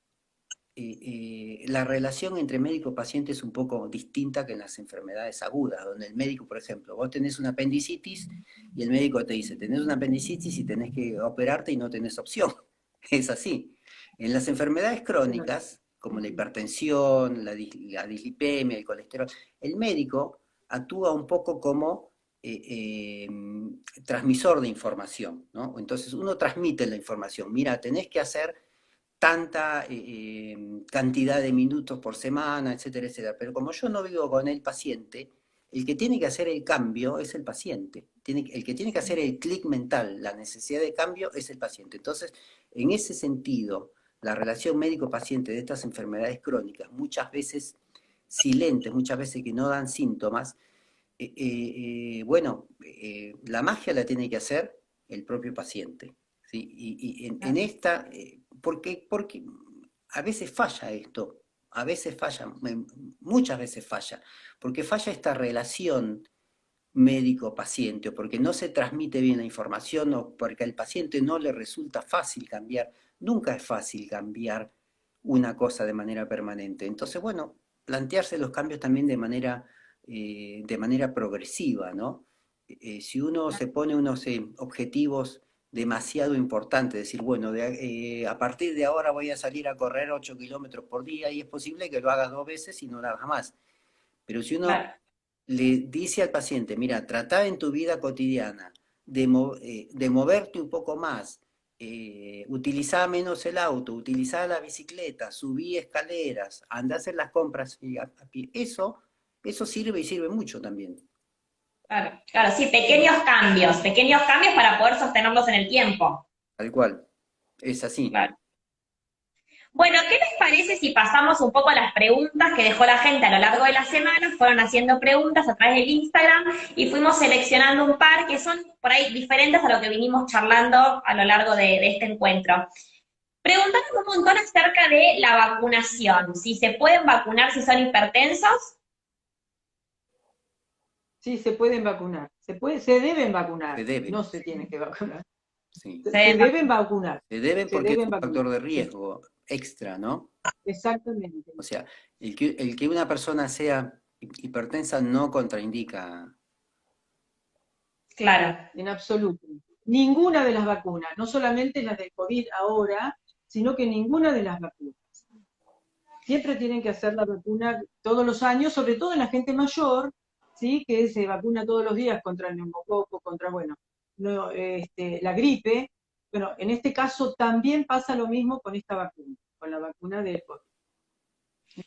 C: la relación entre médico y paciente es un poco distinta que en las enfermedades agudas, donde el médico, por ejemplo, vos tenés una apendicitis y el médico te dice, tenés una apendicitis y tenés que operarte y no tenés opción. Es así. En las enfermedades crónicas, como la hipertensión, la dislipemia, el colesterol, el médico actúa un poco como transmisor de información, ¿no? Entonces uno transmite la información, mira, tenés que hacer tanta cantidad de minutos por semana, etcétera, etcétera. Pero como yo no vivo con el paciente, el que tiene que hacer el cambio es el paciente. El que tiene que hacer el clic mental, la necesidad de cambio, es el paciente. Entonces, en ese sentido, la relación médico-paciente de estas enfermedades crónicas, muchas veces silentes, muchas veces que no dan síntomas, bueno, la magia la tiene que hacer el propio paciente. ¿Sí? Y en esta, porque a veces falla esto, a veces falla, muchas veces falla, porque falla esta relación médico-paciente, o porque no se transmite bien la información, o porque al paciente no le resulta fácil cambiar. Nunca es fácil cambiar una cosa de manera permanente. Entonces, bueno, plantearse los cambios también de manera progresiva, ¿no? Si uno se pone unos objetivos demasiado importantes, decir, bueno, a partir de ahora voy a salir a correr 8 kilómetros por día, y es posible que lo hagas 2 veces y no lo hagas más. Pero si uno le dice al paciente, mira, trata en tu vida cotidiana de moverte un poco más, utilizá menos el auto, utilizá la bicicleta, subí escaleras, andá a hacer las compras a pie. Eso sirve, y sirve mucho también.
A: Claro, claro, sí, pequeños cambios para poder sostenerlos en el tiempo.
C: Tal cual, es así.
A: Claro. Bueno, ¿qué les parece si pasamos un poco a las preguntas que dejó la gente a lo largo de la semana? Fueron haciendo preguntas a través del Instagram y fuimos seleccionando un par que son por ahí diferentes a lo que vinimos charlando a lo largo de este encuentro. Preguntaron un montón acerca de la vacunación, si se pueden vacunar si son hipertensos.
B: Sí, se pueden vacunar. Se deben vacunar.
C: Se deben.
B: No se tienen que vacunar.
C: Sí.
B: Se deben vacunar.
C: Se deben porque es un
B: vacunar.
C: factor de riesgo extra, ¿no?
B: Exactamente.
C: O sea, el que una persona sea hipertensa no contraindica.
A: Claro.
B: En absoluto. Ninguna de las vacunas, no solamente las del COVID ahora, sino que ninguna de las vacunas. Siempre tienen que hacer la vacuna todos los años, sobre todo en la gente mayor, ¿sí? Que se vacuna todos los días contra el neumococo, contra, bueno, no, la gripe. Bueno, en este caso también pasa lo mismo con esta vacuna, con la vacuna del COVID.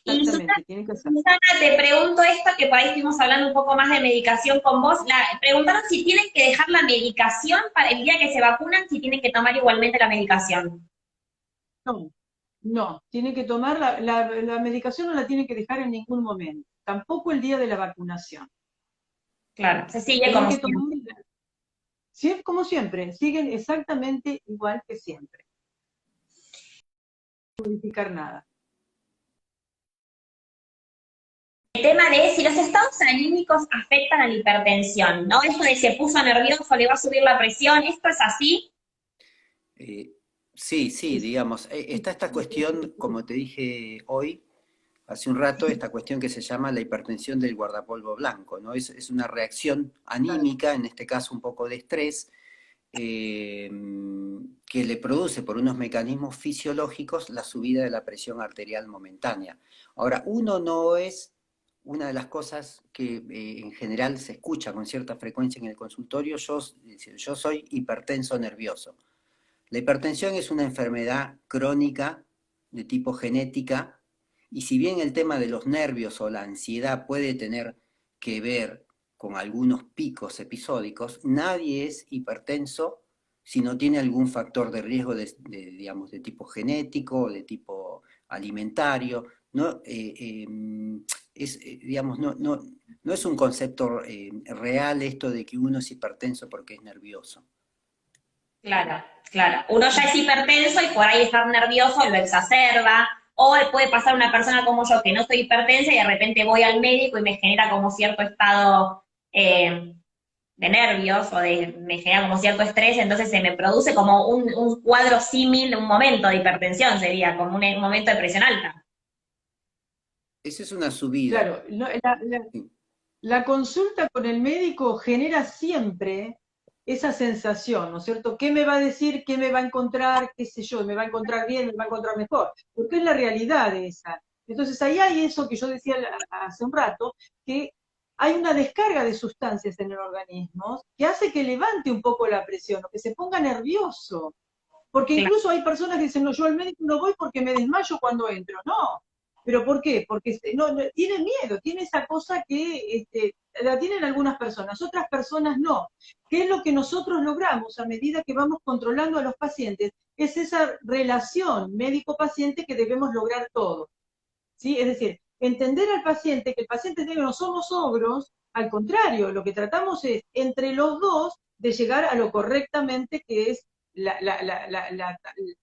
B: Exactamente, tienen que hacer.
A: Susana, te pregunto esto, que por ahí estuvimos hablando un poco más de medicación con vos. Preguntaron si tienen que dejar la medicación para el día que se vacunan, si tienen que tomar igualmente la medicación.
B: No, no, tienen que tomar la medicación, no la tienen que dejar en ningún momento, tampoco el día de la vacunación.
A: Claro, se sigue como siempre.
B: Sí, como siempre, siguen exactamente igual que siempre. No modificar nada.
A: El tema de si los estados anímicos afectan a la hipertensión, ¿no? Esto de se puso nervioso, le va a subir la presión, ¿esto es así?
C: Sí, digamos, está esta cuestión, como te dije hoy, hace un rato, esta cuestión que se llama la hipertensión del guardapolvo blanco, ¿no? Es una reacción anímica, en este caso un poco de estrés, que le produce por unos mecanismos fisiológicos la subida de la presión arterial momentánea. Ahora, una de las cosas que en general se escucha con cierta frecuencia en el consultorio, yo soy hipertenso nervioso. La hipertensión es una enfermedad crónica de tipo genética, y si bien el tema de los nervios o la ansiedad puede tener que ver con algunos picos episódicos, nadie es hipertenso si no tiene algún factor de riesgo digamos, de tipo genético, de tipo alimentario. No, digamos, no es un concepto real esto de que uno es hipertenso porque es nervioso.
A: Claro, claro. Uno ya es hipertenso y por ahí estar nervioso lo exacerba, o puede pasar una persona como yo que no soy hipertensa y de repente voy al médico y me genera como cierto estado eh, de nervios me genera como cierto estrés, entonces se me produce como un cuadro símil, un momento de hipertensión sería, como un momento de presión alta.
C: Esa es una subida.
B: Claro,
C: Sí.
B: la consulta con el médico genera siempre esa sensación, ¿no es cierto? ¿Qué me va a decir? ¿Qué me va a encontrar? ¿Qué sé yo? ¿Me va a encontrar bien? ¿Me va a encontrar mejor? Porque es la realidad esa. Entonces ahí hay eso que yo decía hace un rato, que hay una descarga de sustancias en el organismo que hace que levante un poco la presión, o que se ponga nervioso. Porque
A: Claro.
B: incluso hay personas que dicen, no, yo al médico no voy porque me desmayo cuando entro. No, ¿pero por qué? Porque tiene miedo, tiene esa cosa que la tienen algunas personas, otras personas no. ¿Qué es lo que nosotros logramos a medida que vamos controlando a los pacientes? Es esa relación médico-paciente que debemos lograr todos. ¿Sí? Es decir, entender al paciente, que el paciente diga no somos ogros, al contrario, lo que tratamos es entre los dos de llegar a lo correctamente que es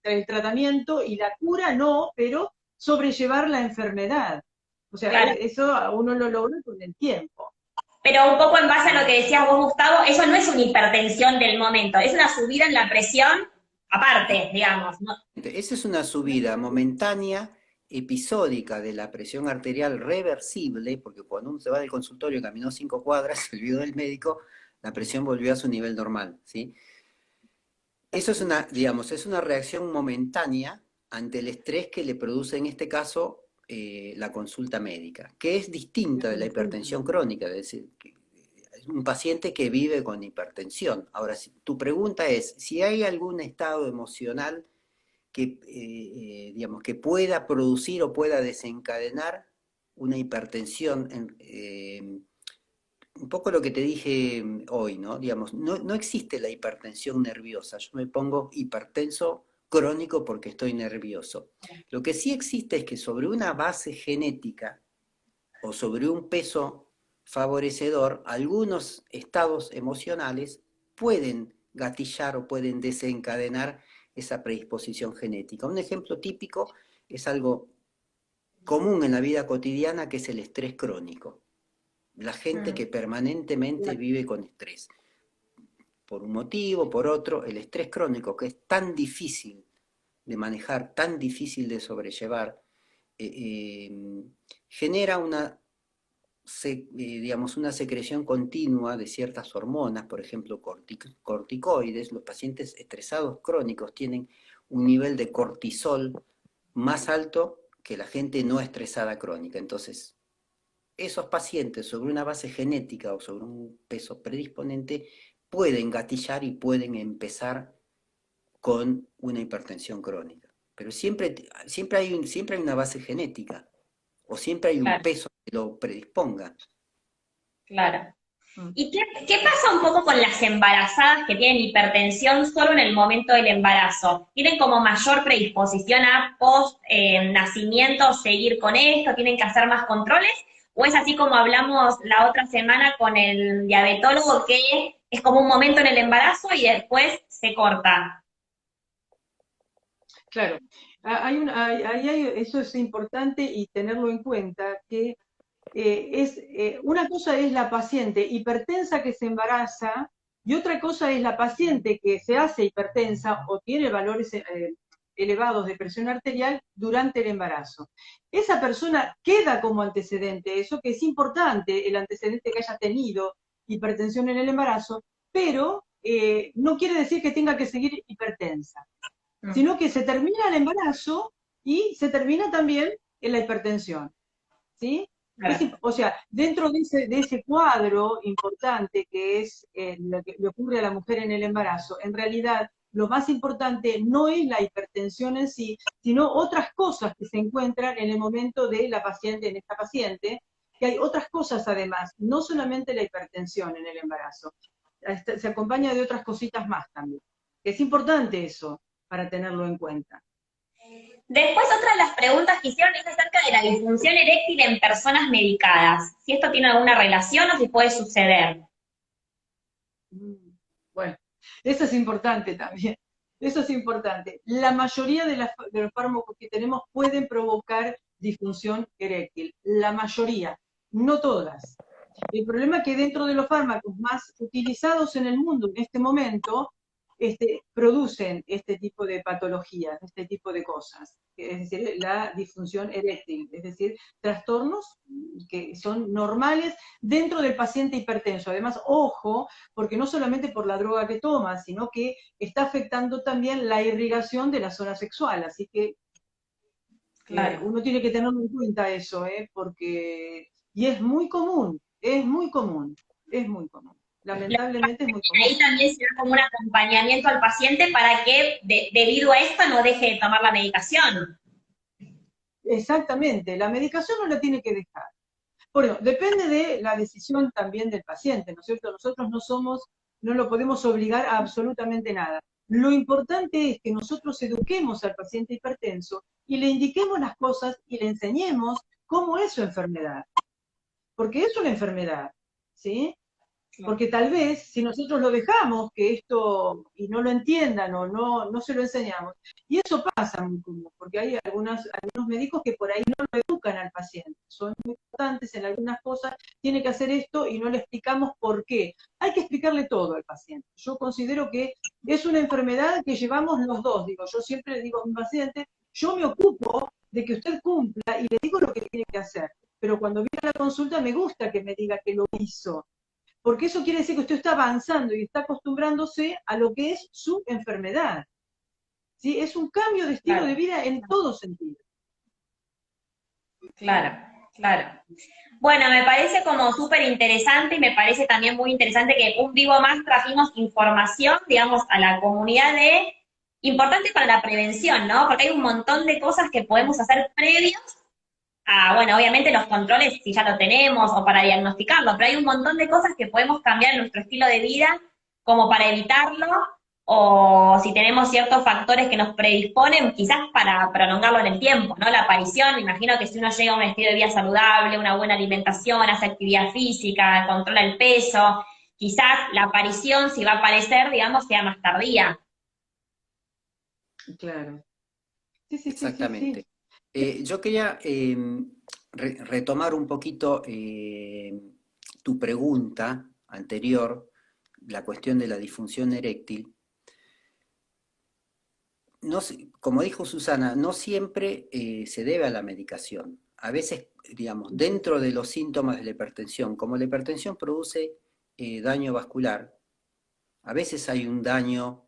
B: el tratamiento y la cura no, pero sobrellevar la enfermedad. O sea,
A: Claro.
B: eso uno lo logra con el tiempo.
A: Pero un poco en base a lo que decías vos, Gustavo, eso no es una hipertensión del momento, es una subida en la presión aparte, digamos, ¿no?
C: Esa es una subida momentánea, episódica de la presión arterial reversible, porque cuando uno se va del consultorio, caminó 5 cuadras, se olvidó del médico, la presión volvió a su nivel normal, ¿sí? Eso es una, digamos, es una reacción momentánea ante el estrés que le produce en este caso la consulta médica, que es distinta de la hipertensión crónica, es decir, que es un paciente que vive con hipertensión. Ahora, si tu pregunta es si hay algún estado emocional que, digamos, que pueda producir o pueda desencadenar una hipertensión, un poco lo que te dije hoy, ¿no? Digamos, no existe la hipertensión nerviosa. Yo me pongo hipertenso crónico porque estoy nervioso. Lo que sí existe es que sobre una base genética o sobre un peso favorecedor, algunos estados emocionales pueden gatillar o pueden desencadenar esa predisposición genética. Un ejemplo típico es algo común en la vida cotidiana, que es el estrés crónico. La gente que permanentemente vive con estrés, por un motivo, por otro, el estrés crónico, que es tan difícil de manejar, tan difícil de sobrellevar, eh, eh, genera digamos, una secreción continua de ciertas hormonas, por ejemplo, corticoides. Los pacientes estresados crónicos tienen un nivel de cortisol más alto que la gente no estresada crónica. Entonces, esos pacientes sobre una base genética o sobre un peso predisponente pueden gatillar y pueden empezar con una hipertensión crónica. Pero siempre hay una base genética o siempre hay un
A: Claro,
C: peso que lo predisponga.
A: claro.
B: Mm.
A: ¿Y qué pasa un poco con las embarazadas que tienen hipertensión solo en el momento del embarazo? ¿Tienen como mayor predisposición a post nacimiento seguir con esto? ¿Tienen que hacer más controles? ¿O es así como hablamos la otra semana con el diabetólogo, que es como un momento en el embarazo y después se corta?
B: Claro, eso es importante y tenerlo en cuenta, que una cosa es la paciente hipertensa que se embaraza y otra cosa es la paciente que se hace hipertensa o tiene valores elevados de presión arterial durante el embarazo. Esa persona queda como antecedente, eso que es importante, el antecedente que haya tenido hipertensión en el embarazo, pero no quiere decir que tenga que seguir hipertensa,
A: Mm,
B: sino que se termina el embarazo y se termina también en la hipertensión. ¿Sí?
A: claro.
B: O sea, dentro de ese cuadro importante que es lo que le ocurre a la mujer en el embarazo, en realidad lo más importante no es la hipertensión en sí, sino otras cosas que se encuentran en el momento de la paciente, en esta paciente, que hay otras cosas además, no solamente la hipertensión en el embarazo, se acompaña de otras cositas más también. Es importante eso para tenerlo en cuenta.
A: Después otra de las preguntas que hicieron es acerca de la disfunción eréctil en personas medicadas. Si esto tiene alguna relación o si puede suceder.
B: Bueno, eso es importante también. Eso es importante. La mayoría de los fármacos que tenemos pueden provocar disfunción eréctil. La mayoría, no todas. El problema es que dentro de los fármacos más utilizados en el mundo en este momento, producen este tipo de patologías, este tipo de cosas, es decir, la disfunción eréctil, es decir, trastornos que son normales dentro del paciente hipertenso. Además, ojo, porque no solamente por la droga que toma, sino que está afectando también la irrigación de la zona sexual, así que
A: Claro.
B: uno tiene que tenerlo en cuenta eso, porque, y es muy común, es muy común, es muy común. Lamentablemente es muy común.
A: Ahí también se da como un acompañamiento al paciente para que debido a esto no deje de tomar la medicación.
B: Exactamente, la medicación no la tiene que dejar. Bueno, depende de la decisión también del paciente, ¿no es cierto? Nosotros no lo podemos obligar a absolutamente nada. Lo importante es que nosotros eduquemos al paciente hipertenso y le indiquemos las cosas y le enseñemos cómo es su enfermedad, porque es una enfermedad, ¿sí? Porque tal vez si nosotros lo dejamos que esto y no lo entiendan o no se lo enseñamos, y eso pasa muy común, porque hay algunos médicos que por ahí no lo educan al paciente, son muy importantes en algunas cosas, tiene que hacer esto y no le explicamos por qué. Hay que explicarle todo al paciente. Yo considero que es una enfermedad que llevamos los dos, digo, yo siempre le digo a mi paciente, yo me ocupo de que usted cumpla y le digo lo que tiene que hacer, pero cuando viene a la consulta me gusta que me diga que lo hizo, porque eso quiere decir que usted está avanzando y está acostumbrándose a lo que es su enfermedad. ¿Sí? Es un cambio de estilo de
A: Claro,
B: vida en todo sentido.
A: claro, claro. Bueno, me parece como súper interesante y me parece también muy interesante que un vivo más trajimos información, digamos, a la comunidad importante para la prevención, ¿no? Porque hay un montón de cosas que podemos hacer previos bueno, obviamente los controles si ya lo tenemos o para diagnosticarlo, pero hay un montón de cosas que podemos cambiar en nuestro estilo de vida como para evitarlo o si tenemos ciertos factores que nos predisponen, quizás para prolongarlo en el tiempo, ¿no? La aparición, me imagino que si uno llega a un estilo de vida saludable, una buena alimentación, hace actividad física, controla el peso, quizás la aparición, si va a aparecer, digamos, sea más tardía.
B: Claro. Sí, sí, sí, sí, sí.
C: Exactamente. Yo quería retomar un poquito tu pregunta anterior, la cuestión de la disfunción eréctil. No, como dijo Susana, no siempre se debe a la medicación. A veces, digamos, dentro de los síntomas de la hipertensión, como la hipertensión produce daño vascular, a veces hay un daño,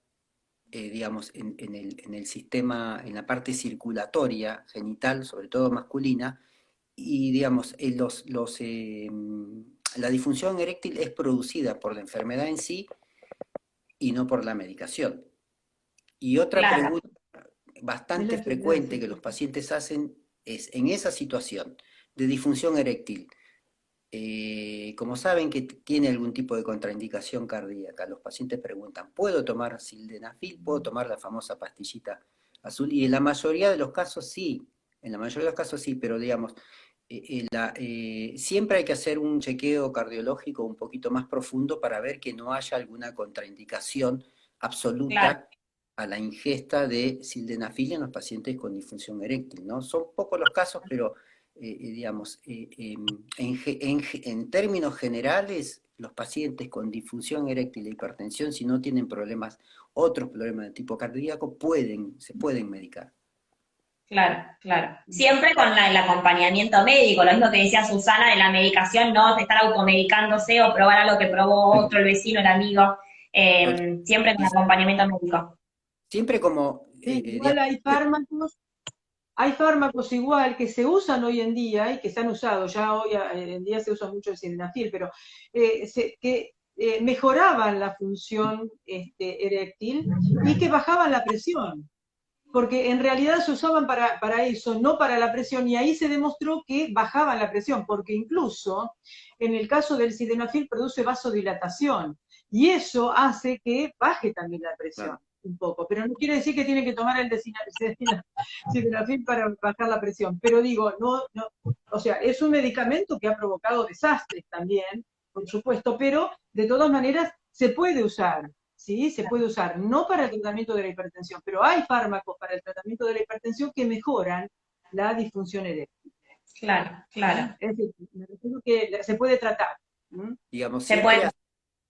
C: digamos, en el sistema, en la parte circulatoria genital, sobre todo masculina, y, digamos, la disfunción eréctil es producida por la enfermedad en sí y no por la medicación. Y otra
A: Claro,
C: pregunta
B: Es la
C: bastante
B: enfermedad,
C: frecuente
B: sí,
C: que
B: sí,
C: los
B: sí.
C: pacientes hacen es en esa situación de disfunción eréctil, como saben que tiene algún tipo de contraindicación cardíaca, los pacientes preguntan, ¿puedo tomar sildenafil? ¿Puedo tomar la famosa pastillita azul? Y en la mayoría de los casos sí, en la mayoría de los casos sí, pero digamos, siempre hay que hacer un chequeo cardiológico un poquito más profundo para ver que no haya alguna contraindicación
A: claro,
C: absoluta a la ingesta de sildenafil en los pacientes con disfunción eréctil, ¿no? Son pocos los casos, pero digamos, en términos generales, los pacientes con disfunción eréctil e hipertensión, si no tienen problemas, otros problemas de tipo cardíaco, se pueden medicar.
A: claro, claro. Siempre con el acompañamiento médico, lo mismo que decía Susana de la medicación, no estar automedicándose o probar algo que probó otro, el vecino, el amigo, siempre con
C: Y
A: acompañamiento médico.
C: siempre como,
B: Sí, igual
C: digamos,
B: hay fármacos igual que se usan hoy en día y que se han usado, ya hoy en día se usa mucho el sildenafil, pero que mejoraban la función eréctil y que bajaban la presión, porque en realidad se usaban para eso, no para la presión, y ahí se demostró que bajaban la presión, porque incluso en el caso del sildenafil produce vasodilatación, y eso hace que baje también la presión
C: claro,
B: un poco, pero no quiere decir que tiene que tomar el sildenafil para bajar la presión, pero digo, o sea, es un medicamento que ha provocado desastres también, por supuesto, pero de todas maneras se puede usar, ¿sí? Se puede usar, no para el tratamiento de la hipertensión, pero hay fármacos para el tratamiento de la hipertensión que mejoran la disfunción eréctil.
A: Claro, claro.
B: Es decir, me refiero que se puede tratar. ¿Mm?
C: Digamos,
A: Se
C: siempre,
A: puede,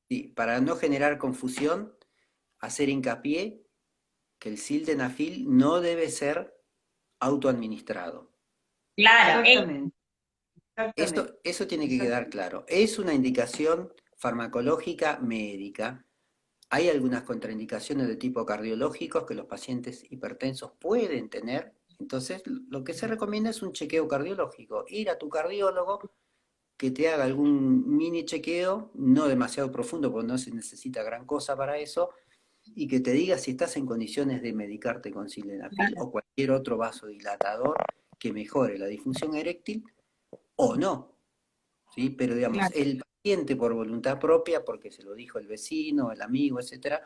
C: sí, para no generar confusión, hacer hincapié que el sildenafil no debe ser autoadministrado.
A: claro,
B: Exactamente, exactamente,
C: Eso tiene que quedar
B: exactamente.
C: claro. Es una indicación farmacológica médica. Hay algunas contraindicaciones de tipo cardiológico que los pacientes hipertensos pueden tener. Entonces, lo que se recomienda es un chequeo cardiológico. Ir a tu cardiólogo que te haga algún mini chequeo, no demasiado profundo, porque no se necesita gran cosa para eso, y que te diga si estás en condiciones de medicarte con sildenafil
A: claro,
C: o cualquier otro vasodilatador que mejore la disfunción eréctil o no. ¿Sí? Pero digamos,
A: claro.
C: el paciente por voluntad propia, porque se lo dijo el vecino, el amigo, etcétera,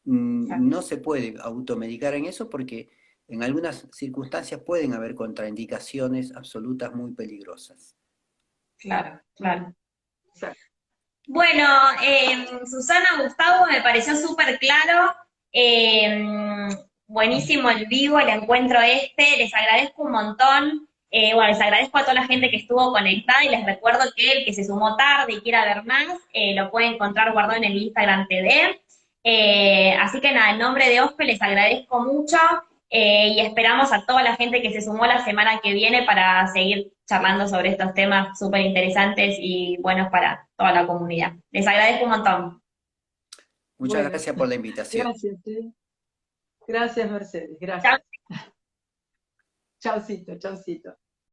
C: no se puede automedicar en eso porque en algunas circunstancias pueden haber contraindicaciones absolutas muy peligrosas.
A: Claro, claro.
B: Exacto.
A: Bueno, Susana, Gustavo, me pareció súper claro. Buenísimo el vivo, el encuentro este. Les agradezco un montón. Bueno, les agradezco a toda la gente que estuvo conectada y les recuerdo que el que se sumó tarde y quiera ver más, lo puede encontrar guardado en el Instagram TV. Así que nada, en nombre de OSPE les agradezco mucho y esperamos a toda la gente que se sumó la semana que viene para seguir charlando sobre estos temas súper interesantes y buenos para toda la comunidad. Les agradezco un montón.
C: Muchas
B: Bueno,
C: gracias por la invitación.
B: gracias, ¿eh? Gracias, Mercedes,
A: Chao.
B: gracias. Chaucito, chaucito.